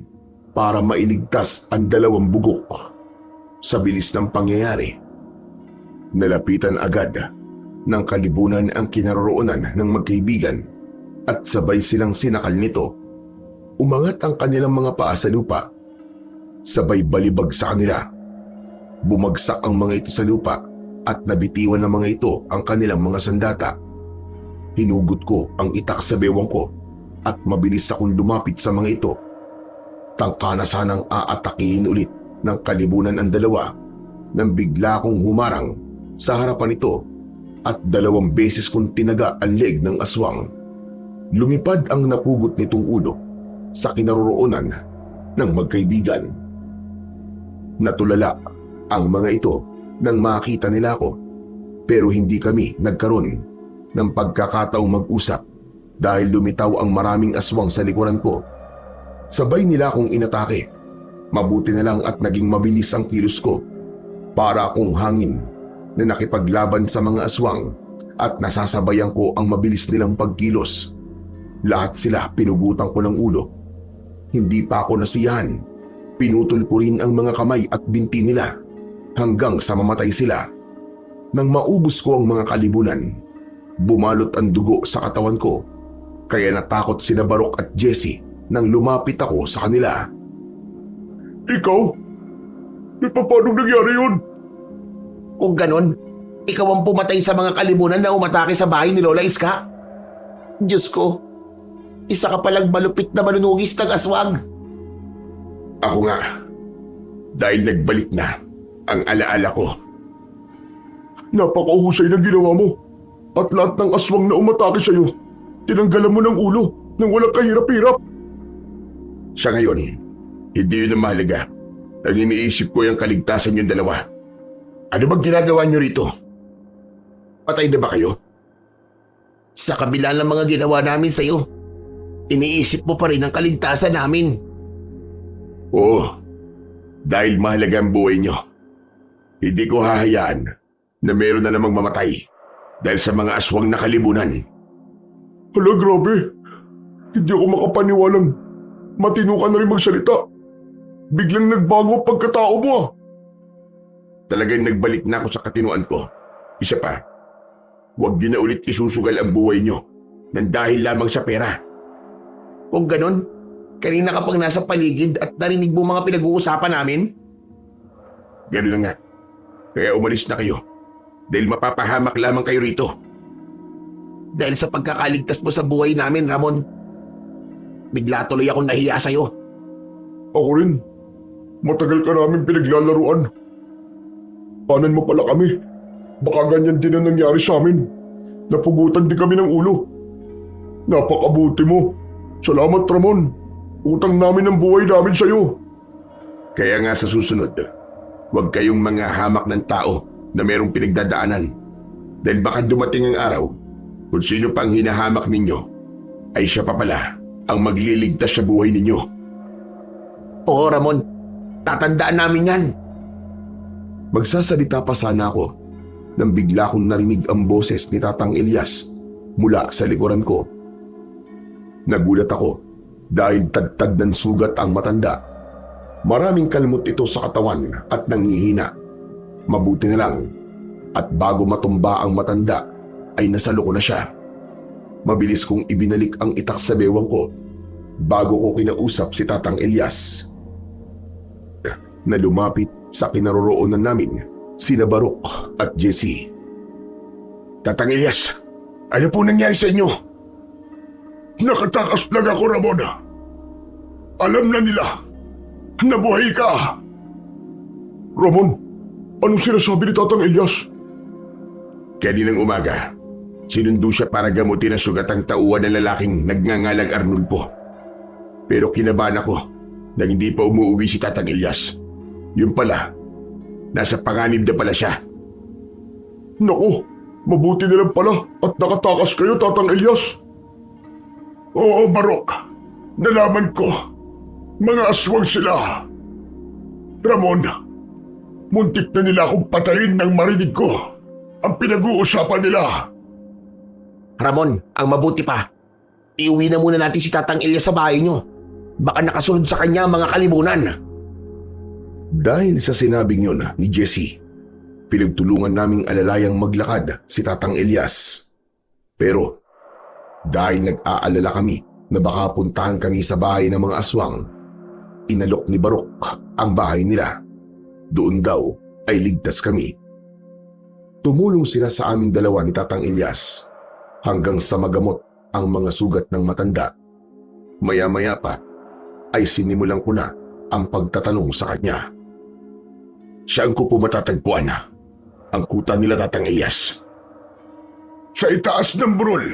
A: para mailigtas ang 2 bugok. Sa bilis ng pangyayari, nalapitan agad ng kalibunan ang kinaroroonan ng magkaibigan at sabay silang sinakal nito. Umangat ang kanilang mga paa sa lupa. Sabay balibag sa kanila. Bumagsak ang mga ito sa lupa at nabitiwan ng mga ito ang kanilang mga sandata. Hinugot ko ang itak sa bewang ko at mabilis akong lumapit sa mga ito. Tangka na sanang aatakihin ulit ng kalibunan ang 2 nang bigla akong humarang sa harapan ito at 2 beses kong tinaga ang leeg ng aswang. Lumipad ang napugot nitong ulo sa kinaroroonan ng magkaibigan. Natulala ang mga ito nang makita nila ako, pero hindi kami nagkaroon ng pagkakataong mag-usap dahil lumitaw ang maraming aswang sa likuran ko. Sabay nila akong inatake. Mabuti na lang at naging mabilis ang kilos ko. Para akong hangin na nakipaglaban sa mga aswang at nasasabayan ko ang mabilis nilang pagkilos. Lahat sila pinugutan ko ng ulo. Hindi pa ako nasiyahan. Pinutol ko rin ang mga kamay at binti nila. hanggang sa mamatay sila. Nang maubos ko ang mga kalibunan, bumalot ang dugo sa katawan ko, kaya natakot sina Barok at Jesse nang lumapit ako sa kanila.
C: Ikaw? Paano nangyari yun?
B: Kung ganon, ikaw ang pumatay sa mga kalibunan na umatake sa bahay ni Lola Iska? Diyos ko, isa ka palang malupit na manunugis ng aswang.
A: Ako nga, dahil nagbalik na ang alaala ko.
C: Napakahusay ng ginawa mo. At lahat ng aswang na umatake sa'yo, tinanggalan mo ng ulo nang walang kahirap-hirap.
A: Sa ngayon, hindi yun ang mahalaga. Ang iniisip ko yung kaligtasan yung dalawa. Ano bang ginagawa niyo rito? Patay na ba kayo?
B: Sa kabila ng mga ginawa namin sa'yo, iniisip mo pa rin ang kaligtasan namin.
A: Oo, dahil mahalaga ang buhay niyo. Hindi ko hahayaan na meron na namang mamatay dahil sa mga aswang na kalibunan.
C: Hala, grabe. Hindi ako makapaniwalang matino ka na rin magsalita. Biglang nagbago ang pagkatao mo ah.
A: Talagang nagbalik na ako sa katinoan ko. Isa pa, huwag din na ulit isusugal ang buhay niyo nang dahil lamang sa pera.
B: Kung ganon, kanina ka pang nasa paligid at narinig mo mga pinag-uusapan namin?
A: Ganun na nga. Kaya umalis na kayo dahil mapapahamak lamang kayo rito.
B: Dahil sa pagkakaligtas mo sa buhay namin, Ramon, bigla tuloy akong nahiya sa'yo.
C: Ako rin. Matagal ka namin pinaglalaruan. Panan mo pala kami. Baka ganyan din ang nangyari sa amin. Napugutan din kami ng ulo. Napakabuti mo. Salamat, Ramon. Utang namin ang buhay namin sa'yo.
A: Kaya nga sa susunod, huwag kayong mga hamak ng tao na merong pinagdadaanan. Dahil baka dumating ang araw kung sino pang hinahamak ninyo ay siya pa pala ang magliligtas sa buhay ninyo.
B: Oo, Ramon. Tatandaan namin yan.
A: Magsasalita pa sana ako nang bigla kong narinig ang boses ni Tatang Elias mula sa likuran ko. Nagulat ako dahil tagtad ng sugat ang matanda. Maraming kalmot ito sa katawan at nangihina. Mabuti na lang at bago matumba ang matanda ay nasalo ko na siya. Mabilis kong ibinalik ang itak sa bewang ko bago ko kinausap si Tatang Elias na lumapit sa kinaroroonan namin sina Barok at Jesse. Tatang Elias, ano po nangyari sa inyo?
C: Nakatakas lang ako, Ramon. Alam na nila. Nabuhay ka. Ramon, anong sinasabi ni Tatang Elias?
A: Kaninang umaga, sinundo siya para gamutin ang sugatang tauhan ng lalaking nagngangalang Arnulfo. Pero kinabahan ako na hindi pa umuwi si Tatang Elias. Yun pala, nasa panganib na pala siya.
C: Naku, mabuti na lang pala at nakatakas kayo, Tatang Elias. Oo, Barok. Nalaman ko. Mga aswang sila. Ramon, muntik na nila akong patayin nang marinig ko ang pinag-uusapan nila.
B: Ramon, ang mabuti pa, iuwi na muna natin si Tatang Elias sa bahay nyo. Baka nakasunod sa kanya ang mga kalibunan.
A: Dahil sa sinabing yun ni Jesse, pinagtulungan naming alalayang maglakad si Tatang Elias. Pero dahil nag-aalala kami na baka puntahan kami sa bahay ng mga aswang, inalok ni Barok ang bahay nila. Doon daw ay ligtas kami. Tumulong sila sa aming dalawa ni Tatang Elias hanggang sa magamot ang mga sugat ng matanda. Maya-maya pa ay sinimulan ko na ang pagtatanong sa kanya. Saan ko po matatagpuan ang kuta nila, Tatang Elias?
C: Sa itaas ng burol,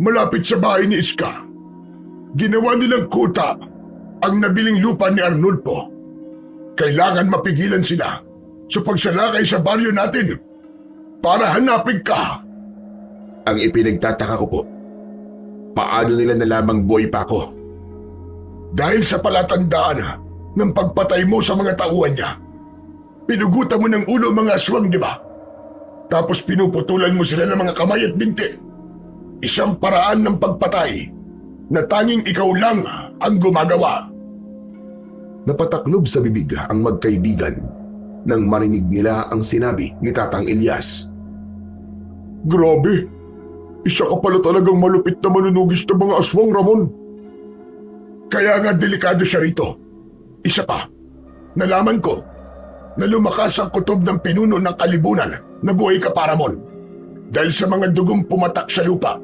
C: malapit sa bahay ni Iska. Ginawa nilang kuta ang nabiling lupa ni Arnulfo. Kailangan mapigilan sila sa pagsalakay sa baryo natin para hanapin ka.
A: Ang ipinagtataka ko po, paano nila nalamang buhay pa ako?
C: Dahil sa palatandaan ng pagpatay mo sa mga tauhan niya. Pinugutan mo ng ulo mga aswang, di ba? Tapos pinuputulan mo sila ng mga kamay at binti. Isang paraan ng pagpatay na tanging ikaw lang ang gumagawa.
A: Napataklob sa bibig ang magkaibigan nang marinig nila ang sinabi ni Tatang Elias.
C: Grabe! Isa ka pala talagang malupit na manunugis ng mga aswang, Ramon. Kaya nga delikado siya rito. Isa pa, nalaman ko na lumakas ang kutob ng pinuno ng kalibunan na buhay ka pa, Ramon. Dahil sa mga dugong pumatak sa lupa,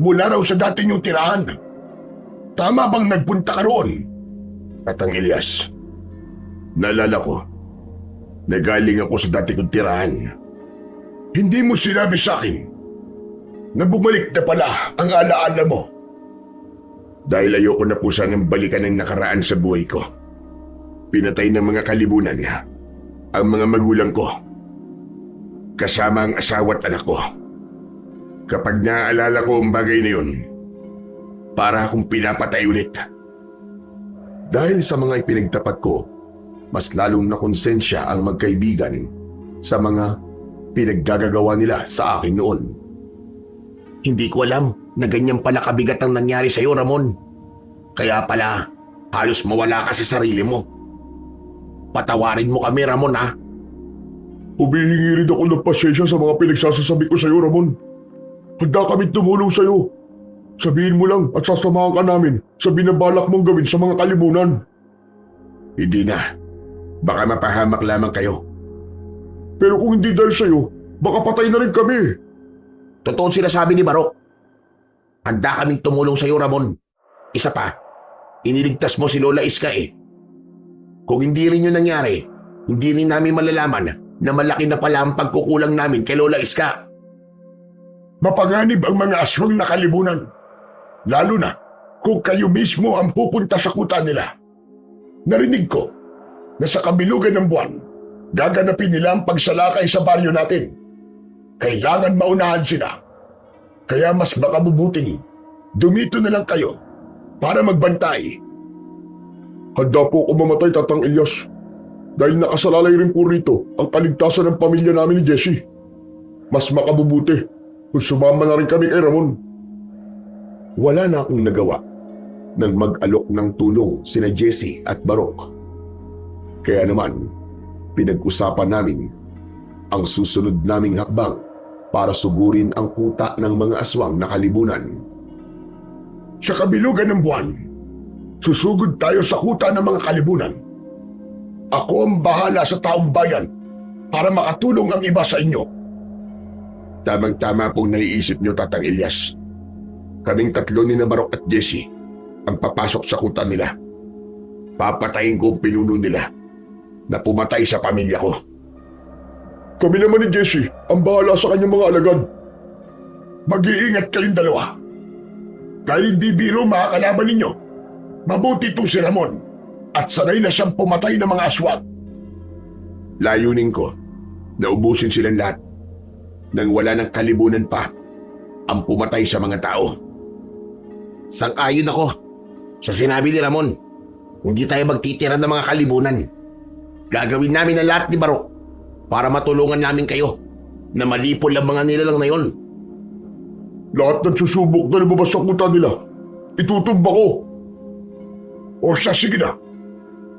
C: mula raw sa dati niyong tirahan. Tama bang nagpunta ka roon?
A: Tatang Elias, naalala ko, nagaling ako sa dati kong tirahan.
C: Hindi mo sinabi sa akin na bumalik na pala ang alaala mo.
A: Dahil ayoko na po sanang balikan ang nakaraan sa buhay ko. Pinatay ng mga kalibunan ang mga magulang ko, kasama ang asawa at anak ko. Kapag naaalala ko ang bagay na yun, para akong pinapatay ulit. Dahil sa mga ipinagtapat ko, mas lalong nakonsensya ang magkaibigan sa mga pinaggagawa nila sa akin noon.
B: Hindi ko alam na ganyan pala kabigat ang nangyari sa'yo, Ramon. Kaya pala, halos mawala ka sa sarili mo. Patawarin mo kami, Ramon, ha?
C: Humihingi rin ako ng pasensya sa mga pinagsasasabi ko sa iyo, Ramon. Handa kami tumulong sa iyo. Sabihin mo lang at sasamahan ka namin sa binabalak mong gawin sa mga kalibunan.
A: Hindi na. Baka mapahamak lamang kayo.
C: Pero kung hindi dahil sa iyo, baka patay na rin kami.
B: Totoo sinasabi ni Barok. Handa kaming tumulong sa'yo, Ramon. Isa pa, iniligtas mo si Lola Iska eh. Kung hindi rin yun nangyari, hindi rin namin malalaman na malaki na pala ang pagkukulang namin kay Lola Iska.
C: Mapanganib ang mga aswang na kalibunan. Lalo na kung kayo mismo ang pupunta sa kuta nila. Narinig ko na sa kabilugan ng buwan, gaganapin nila ang pagsalakay sa baryo natin. Kailangan maunahan sila. Kaya mas makabubuting dumito na lang kayo para magbantay. Handa po ako mamatay, Tatang Elias. Dahil nakasalalay rin po rito ang kaligtasan ng pamilya namin ni Jessie. Mas makabubuti kung sumama na rin kami kay Ramon.
A: Wala na akong nagawa nang mag-alok ng tulong sina Jessie at Barok. Kaya naman, pinag-usapan namin ang susunod naming hakbang para sugurin ang kuta ng mga aswang na kalibunan.
C: Sa kabilugan ng buwan, susugod tayo sa kuta ng mga kalibunan. Ako ang bahala sa taong bayan para makatulong ang iba sa inyo.
A: Tamang-tama pong naiisip niyo, Tatang Elias. Kaming tatlo ni na Barok at Jessie ang papasok sa kuta nila. Papatayin ko ang pinuno nila na pumatay sa pamilya ko.
C: Kami naman ni Jessie ang bahala sa kanyang mga alagad. Mag-iingat kayong dalawa. Dahil hindi biro makakalaban ninyo. Mabuti itong si Ramon at sanay na siyang pumatay ng mga aswang.
A: Layunin ko na ubusin silang lahat nang wala ng kalibunan pa ang pumatay sa mga tao.
B: Sang-ayon ako sa sinabi ni Ramon. Hindi tayo magtitira ng mga kalibunan. Gagawin namin ang lahat ni Barok para matulungan namin kayo na malipol ang mga nilalang na yon.
C: Lahat ng susubok na lumabas sa kuta nila, itutumba ko. O siya, sige na.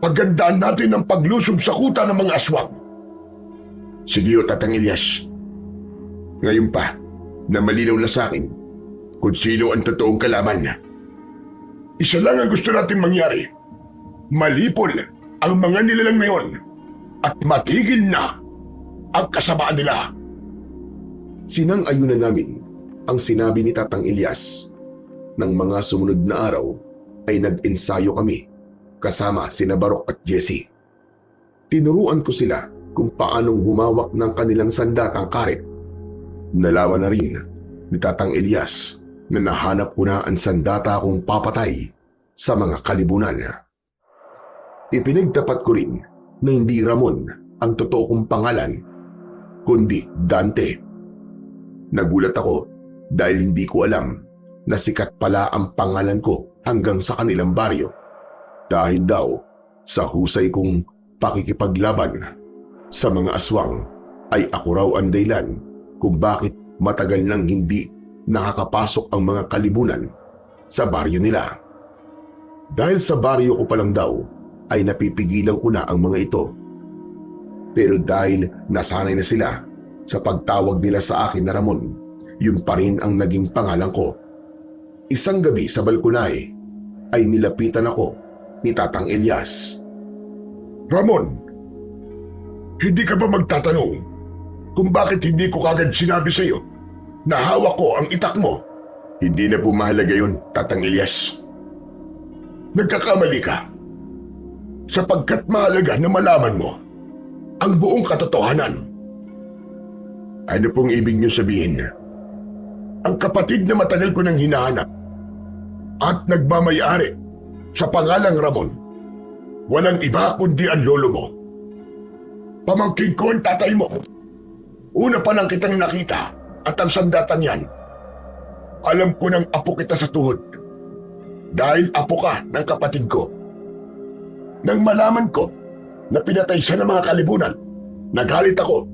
C: Pagandaan natin ang paglusob sa kuta ng mga aswang.
A: Sige o, Tatang Elias. Ngayon pa, na malinaw na sa akin kung sino ang totoong kalaban.
C: Isa lang ang gusto natin mangyari. Malipol ang mga nilalang na yon at matigil na ang kasamaan nila.
A: Sinang-ayunan namin ang sinabi ni Tatang Elias. Nang mga sumunod na araw ay nag-ensayo kami kasama sina Barok at Jessie. Tinuruan ko sila kung paanong humawak ng kanilang sandatang karet. Nalaman na rin ni Tatang Elias na nahanap ko na ang sandata kong papatay sa mga kalibunan. Ipinagtapat ko rin na hindi Ramon ang totoo kong pangalan, kundi Dante. Nagulat ako dahil hindi ko alam na sikat pala ang pangalan ko hanggang sa kanilang baryo. Dahil daw sa husay kong pakikipaglaban sa mga aswang ay ako raw ang dahilan kung bakit matagal nang hindi nakakapasok ang mga kalibunan sa baryo nila. Dahil sa baryo ko pa lang daw ay napipigilan ko na ang mga ito. Pero dahil nasanay na sila sa pagtawag nila sa akin na Ramon, yun pa rin ang naging pangalan ko. Isang gabi sa balkonay ay nilapitan ako ni Tatang Elias.
C: Ramon, hindi ka ba magtatanong kung bakit hindi ko kagad sinabi sa iyo na hawak ko ang itak mo?
A: Hindi na po mahalaga yun, Tatang Elias.
C: Nagkakamali ka. Sapagkat mahalaga na malaman mo ang buong katotohanan.
A: Ano pong ibig niyo sabihin?
C: Ang kapatid na matagal ko nang hinahanap at nagmamayari sa pangalang Ramon, walang iba kundi ang lolo mo. Pamangkin ko ang tatay mo. Una pa lang kitang nakita at ang sandatan yan. Alam ko ng apo kita sa tuhod dahil apo ka ng kapatid ko. Nang malaman ko na pinatay siya ng mga kalibunan, nagalit ako.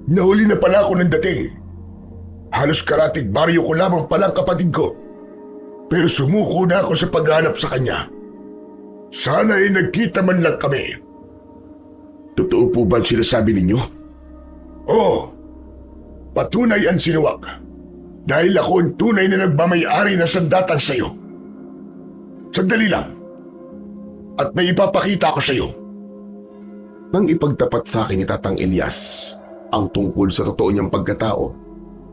C: Nahuli na pala ako ng dating. Halos karatig baryo ko lamang palang kapatid ko. Pero sumuko na ako sa paghanap sa kanya. Sana ay nagkita man lang kami.
A: Totoo po ba ang sinasabi ninyo?
C: Oo. Patunay ang sinuwak. Dahil ako ang tunay na nagmamayari na sandatang sayo. Sandali lang. At may ipapakita ko sayo.
A: Nang ipagtapat sa akin ni Tatang Elias ang tungkol sa totoo niyang pagkatao,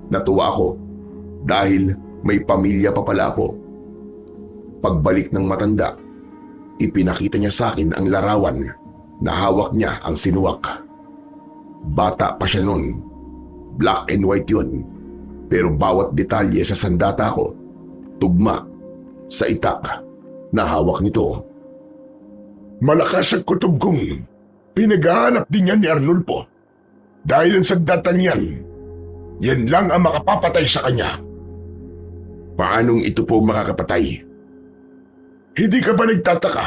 A: natuwa ako dahil may pamilya pa pala ako. Pagbalik ng matanda, ipinakita niya sa akin ang larawan na hawak niya ang sinuwak. Bata pa siya noon. Black and white yun. Pero bawat detalye sa sandata ko, tugma sa itak na hawak nito.
C: Malakas ang kutob kong pinaghahanap din yan ni Arnulfo. Dahil ang sandatan yan lang ang makapapatay sa kanya.
A: Paanong ito po makakapatay?
C: Hindi ka ba nagtataka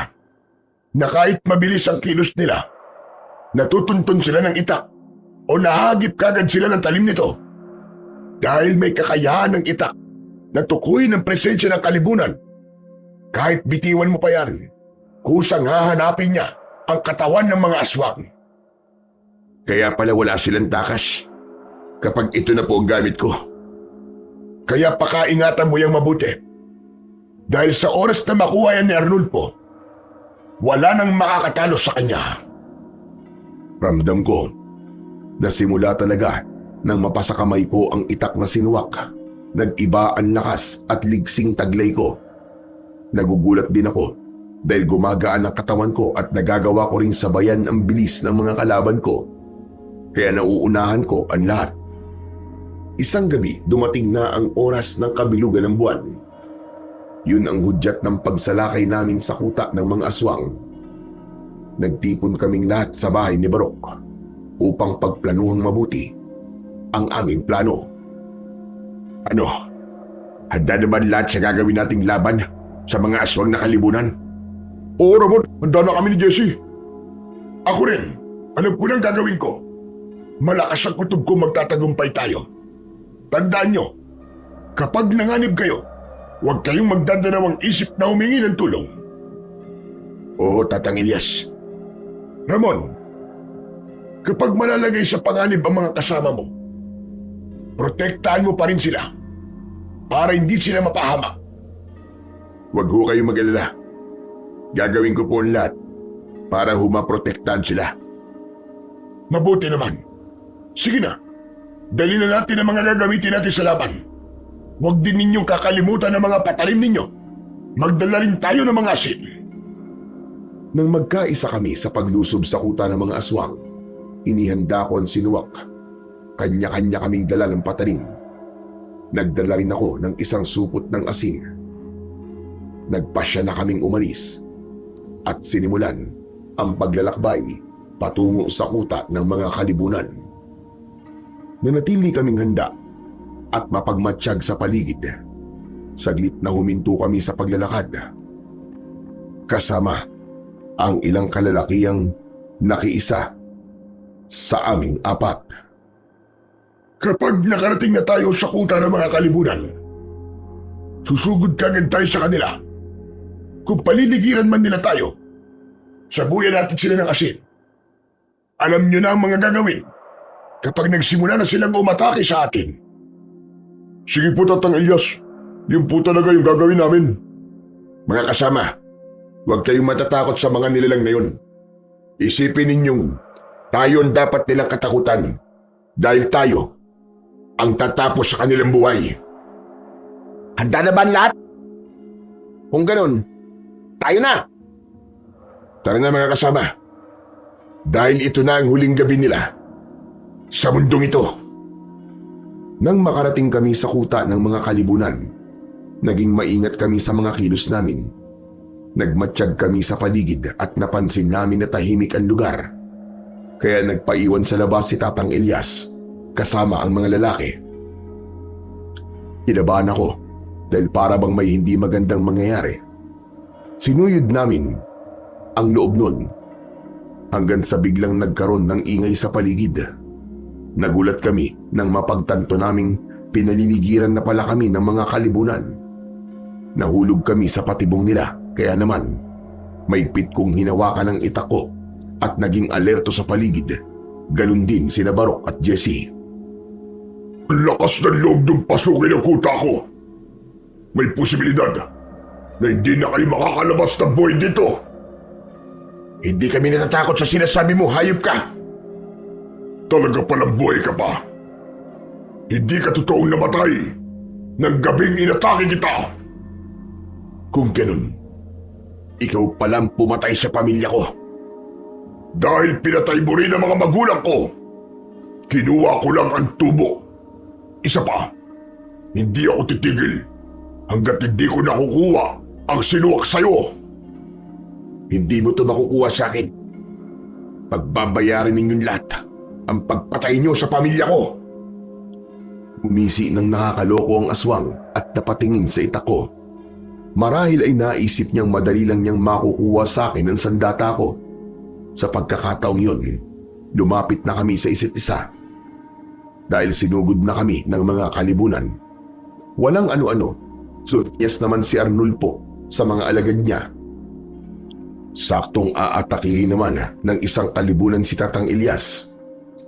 C: na kahit mabilis ang kilos nila, natutuntun sila ng itak o nahagip kagad sila ng talim nito? Dahil may kakayahan ng itak na tukuyin ang presensya ng kalibunan. Kahit bitiwan mo pa yan, kusang hahanapin niya ang katawan ng mga aswang.
A: Kaya pala wala silang takas kapag ito na po ang gamit ko.
C: Kaya pakaingatan mo yung mabuti. Dahil sa oras na makuha yan ni Arnulfo, wala nang makakatalo sa kanya.
A: Ramdam ko na simula talaga nang mapasakamay ko ang itak na sinuwak. Nag-iba ang lakas at ligsing taglay ko. Nagugulat din ako dahil gumagaan ang katawan ko at nagagawa ko ring sabayan ang bilis ng mga kalaban ko. Kaya nauunahan ko ang lahat. Isang gabi, dumating na ang oras ng kabilugan ng buwan. Yun ang hudyat ng pagsalakay namin sa kuta ng mga aswang. Nagtipon kaming lahat sa bahay ni Barok upang pagplanuhang mabuti ang aming plano.
C: Ano? Handa na ba lahat sa gagawin nating laban sa mga aswang na kalibunan? Oo, Ramon. Handa na kami ni Jesse. Ako rin. Alam ko nang gagawin ko. Malakas ang kutob ko magtatagumpay tayo. Tandaan nyo, kapag nanganib kayo, huwag kayong magdadalawang isip na humingi ng tulong.
A: Oo, Tatang Elias.
C: Ramon, kapag malalagay sa panganib ang mga kasama mo, protektahan mo pa rin sila para hindi sila mapahamak.
A: Huwag ho kayong mag-alala. Gagawin ko po ang lahat para humaprotektahan sila.
C: Mabuti naman. Sige na, dali na natin ang mga gagamitin natin sa laban. Huwag din ninyong kakalimutan ang mga patalim ninyo. Magdala rin tayo ng mga asin.
A: Nang magkaisa kami sa paglusob sa kuta ng mga aswang, inihanda ko ang sinuwak. Kanya-kanya kaming dala ng patalim. Nagdala rin ako ng isang supot ng asin. Nagpasya na kaming umalis at sinimulan ang paglalakbay patungo sa kuta ng mga kalibunan. Nanatili kaming handa at mapagmatsyag sa paligid. Saglit na huminto kami sa paglalakad. Kasama ang ilang kalalakihang nakiisa sa aming apat.
C: Kapag nakarating na tayo sa kuta ng mga kalibunan, susugod kagad tayo sa kanila. Kung paliligiran man nila tayo, sabuyan natin sila ng asin. Alam nyo na ang mga gagawin kapag nagsimula na silang umatake sa atin. Sige po, Tatang Elias. Yun po talaga yung gagawin namin.
A: Mga kasama, huwag kayong matatakot sa mga nilalang na yun. Isipin ninyong tayo ang dapat nilang katakutan dahil tayo ang tatapos sa kanilang buhay.
B: Handa na ba ang lahat? Kung ganun, tayo na!
A: Tara na mga kasama. Dahil ito na ang huling gabi nila sa mundong ito. Nang makarating kami sa kuta ng mga kalibunan, naging maingat kami sa mga kilos namin. Nagmatsyag kami sa paligid at napansin namin na tahimik ang lugar. Kaya nagpaiwan sa labas si Tatang Elias kasama ang mga lalaki. Kinabahan ako dahil para bang may hindi magandang mangyayari. Sinuyod namin ang loob nun hanggang sa biglang nagkaroon ng ingay sa paligid. Nagulat kami nang mapagtanto naming pinaliligiran na pala kami ng mga kalibunan. Nahulog kami sa patibong nila, kaya naman maigpit kong hinawakan ang itak ko at naging alerto sa paligid. Ganun din sina Barok at Jesse.
C: Ang lakas ng loob ng pasukin ang kuta ko. May posibilidad na hindi na kayo makakalabas ng buhay dito.
B: Hindi kami natatakot sa sinasabi mo, hayop ka!
C: Talaga palang buhay ka pa. Hindi ka totoong namatay ng gabing inatake kita.
A: Kung ganun, ikaw palang pumatay sa pamilya ko.
C: Dahil pinatay mo rin ang mga magulang ko, kinuha ko lang ang tubo. Isa pa, hindi ako titigil hanggat hindi ko nakukuha ang sinuwak sa'yo.
A: Hindi mo ito makukuha sa akin. Pagbabayaran ninyong lahat ang pagpatay niyo sa pamilya ko. Umisi ng nakakaloko ang aswang at napatingin sa itak ko. Marahil ay naisip niyang madali lang niyang makukuha sa akin ang sandata ko. Sa pagkakataong yun, lumapit na kami sa isa't isa. Dahil sinugod na kami ng mga kalibunan. Walang ano-ano, sunyas naman si Arnulfo sa mga alagad niya. Saktong aatakihin naman ng isang kalibunan si Tatang Elias.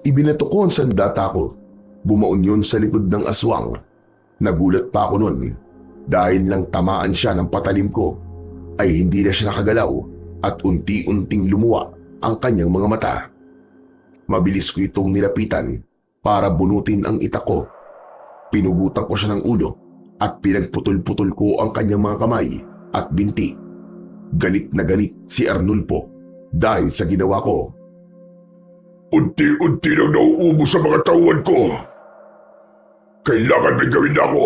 A: Ibinato ko ang sandata ko. Bumaon yun sa likod ng aswang. Nagulat pa ako nun. Dahil lang tamaan siya ng patalim ko, ay hindi na siya nakagalaw at unti-unting lumuwa ang kanyang mga mata. Mabilis ko itong nilapitan para bunutin ang itak ko. Pinugutan ko siya ng ulo at pinagputol-putol ko ang kanyang mga kamay at binti. Galit na galit si Arnulfo dahil sa ginawa ko.
C: Unti-unti nang nauubos sa mga tauhan ko. Kailangan may gawin na ako.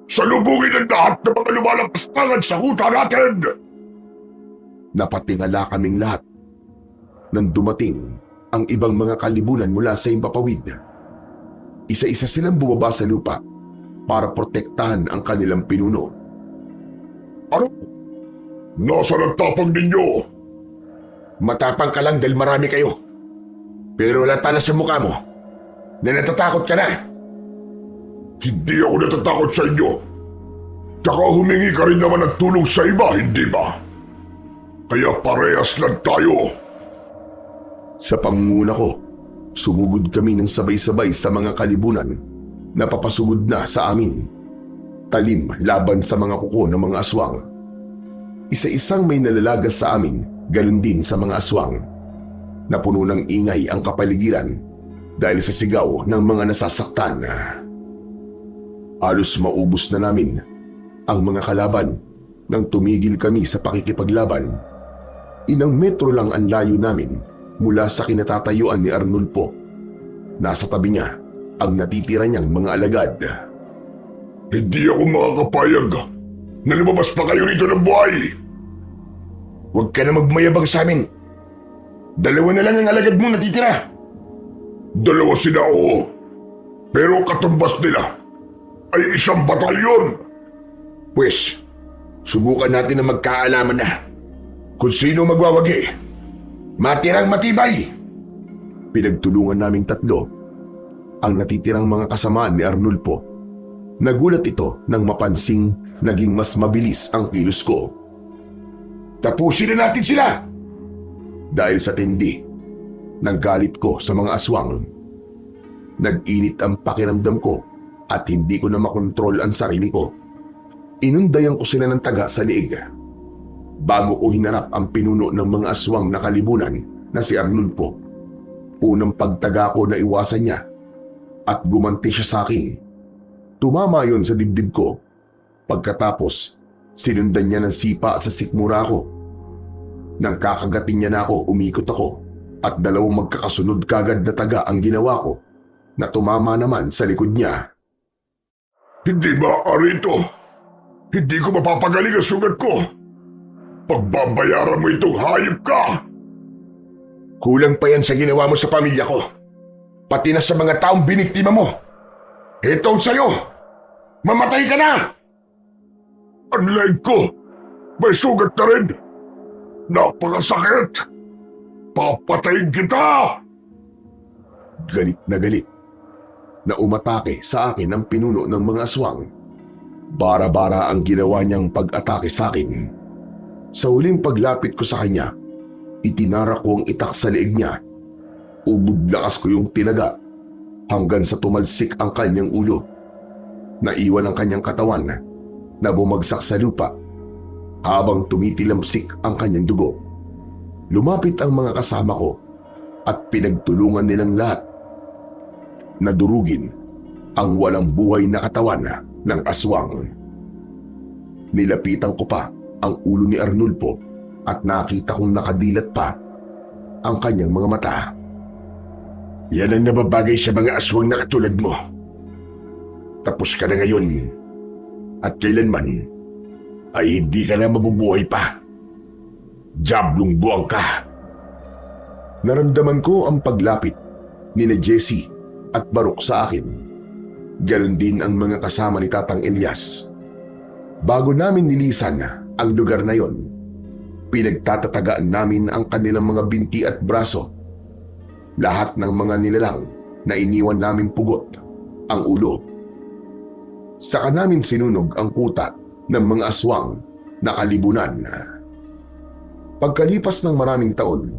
C: Salubungin ang lahat ng mga lumalapastangan sa huta natin!
A: Napatingala kaming lahat nang dumating ang ibang mga kalibunan mula sa Himpapawid. Isa-isa silang bumaba sa lupa para protektahan ang kanilang pinuno.
C: Ano? Nasaan ang tapang ninyo?
B: Matapang ka lang dahil marami kayo. Pero wala tala sa mukha mo na natatakot ka na.
C: Hindi ako natatakot sa inyo. Tsaka humingi ka rin naman ng tulong sa iba, hindi ba? Kaya parehas lang tayo.
A: Sa pangunguna ko, sumugod kami ng sabay-sabay sa mga kalibunan na papasugod na sa amin. Talim laban sa mga kuko ng mga aswang. Isa-isang may nalalagas sa amin, ganun din sa mga aswang. Napuno ng ingay ang kapaligiran dahil sa sigaw ng mga nasasaktan. Halos maubos na namin ang mga kalaban nang tumigil kami sa pakikipaglaban. Inang metro lang ang layo namin mula sa kinatatayuan ni Arnulfo. Nasa tabi niya ang natitira niyang mga alagad.
C: Hindi ako makakapayag na lumabas pa kayo rito ng buhay.
B: Huwag ka na magmayabang sa amin. Dalawa na lang ang alagad mo natitira.
C: Dalawa sila, oo. Pero katumbas nila ay isang batalyon.
B: Pwes, subukan natin na magkaalaman na kung sino magwawagi. Matirang matibay.
A: Pinagtulungan naming tatlo ang natitirang mga kasamaan ni Arnulfo. Nagulat ito nang mapansing naging mas mabilis ang kilos ko.
B: Tapusin na natin sila!
A: Dahil sa tindi, ng galit ko sa mga aswang. Nag-init ang pakiramdam ko at hindi ko na makontrol ang sarili ko. Inundayan ko sila ng taga sa liig. Bago ko hinarap ang pinuno ng mga aswang na kalibunan na si Arnulfo, unang pagtaga ko na iwasan niya at gumanti siya sa akin. Tumama yon sa dibdib ko. Pagkatapos, sinundan niya ng sipa sa sikmura ko. Nang kakagatin niya na ako, umikot ako at dalawang magkakasunod kagad na taga ang ginawa ko na tumama naman sa likod niya.
C: Hindi maaari ito. Hindi ko mapapagaling ang sugat ko. Pagbabayaran mo itong hayop ka.
B: Kulang pa yan sa ginawa mo sa pamilya ko. Pati na sa mga taong biniktima mo. Ito ang sa'yo. Mamatay ka na!
C: Ang leg ko, may sugat na rin. Napakasakit. Papatayin kita!
A: Galit na umatake sa akin ang pinuno ng mga aswang. Bara-bara ang ginawa niyang pag-atake sa akin. Sa huling paglapit ko sa kanya, itinara ko ang itak sa leeg niya. Ubod lakas ko yung tinaga hanggang sa tumalsik ang kanyang ulo. Naiwan ang kanyang katawan na bumagsak sa lupa habang tumitilamsik ang kanyang dugo. Lumapit ang mga kasama ko at pinagtulungan nilang lahat na durugin ang walang buhay na katawan ng aswang. Nilapitan ko pa ang ulo ni Arnulfo at nakita kong nakadilat pa ang kanyang mga mata.
B: Yan ang nababagay sa mga aswang na katulad mo. Tapos ka na ngayon. At kailanman ay hindi ka na mabubuhay pa. Diablong buwang ka.
A: Naramdaman ko ang paglapit ni Jessie at Baruch sa akin. Ganon din ang mga kasama ni Tatang Elias. Bago namin nilisan ang lugar na yon, pinagtatatagaan namin ang kanilang mga binti at braso. Lahat ng mga nilalang na iniwan naming pugot ang ulo. Saka namin sinunog ang kuta ng mga aswang na kalibunan. Pagkalipas ng maraming taon,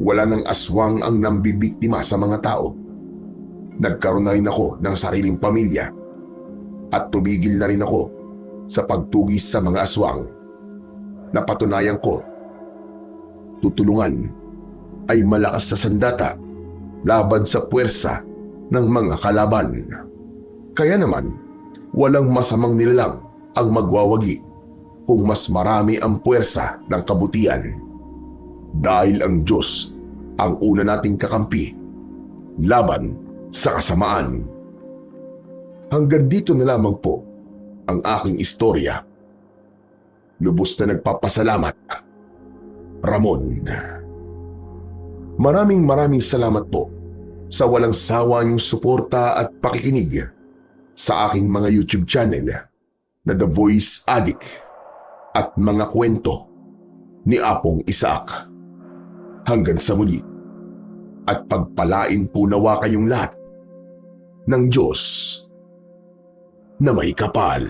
A: wala ng aswang ang nambibiktima sa mga tao. Nagkaroon na rin ako ng sariling pamilya at tumigil na rin ako sa pagtugis sa mga aswang. Napatunayan ko, tutulungan ay malakas sa sandata laban sa puwersa ng mga kalaban. Kaya naman, walang masamang nilalang ang magwawagi kung mas marami ang puwersa ng kabutihan. Dahil ang Diyos ang una nating kakampi laban sa kasamaan. Hanggang dito na lamang po ang aking istorya. Lubos na nagpapasalamat, Ramon. Maraming salamat po sa walang sawa niyong suporta at pakikinig sa aking mga YouTube channel na The Voice Addict at mga kwento ni Apong Isaac. Hanggang sa muli at pagpalain po nawa kayong lahat ng Diyos na may kapal.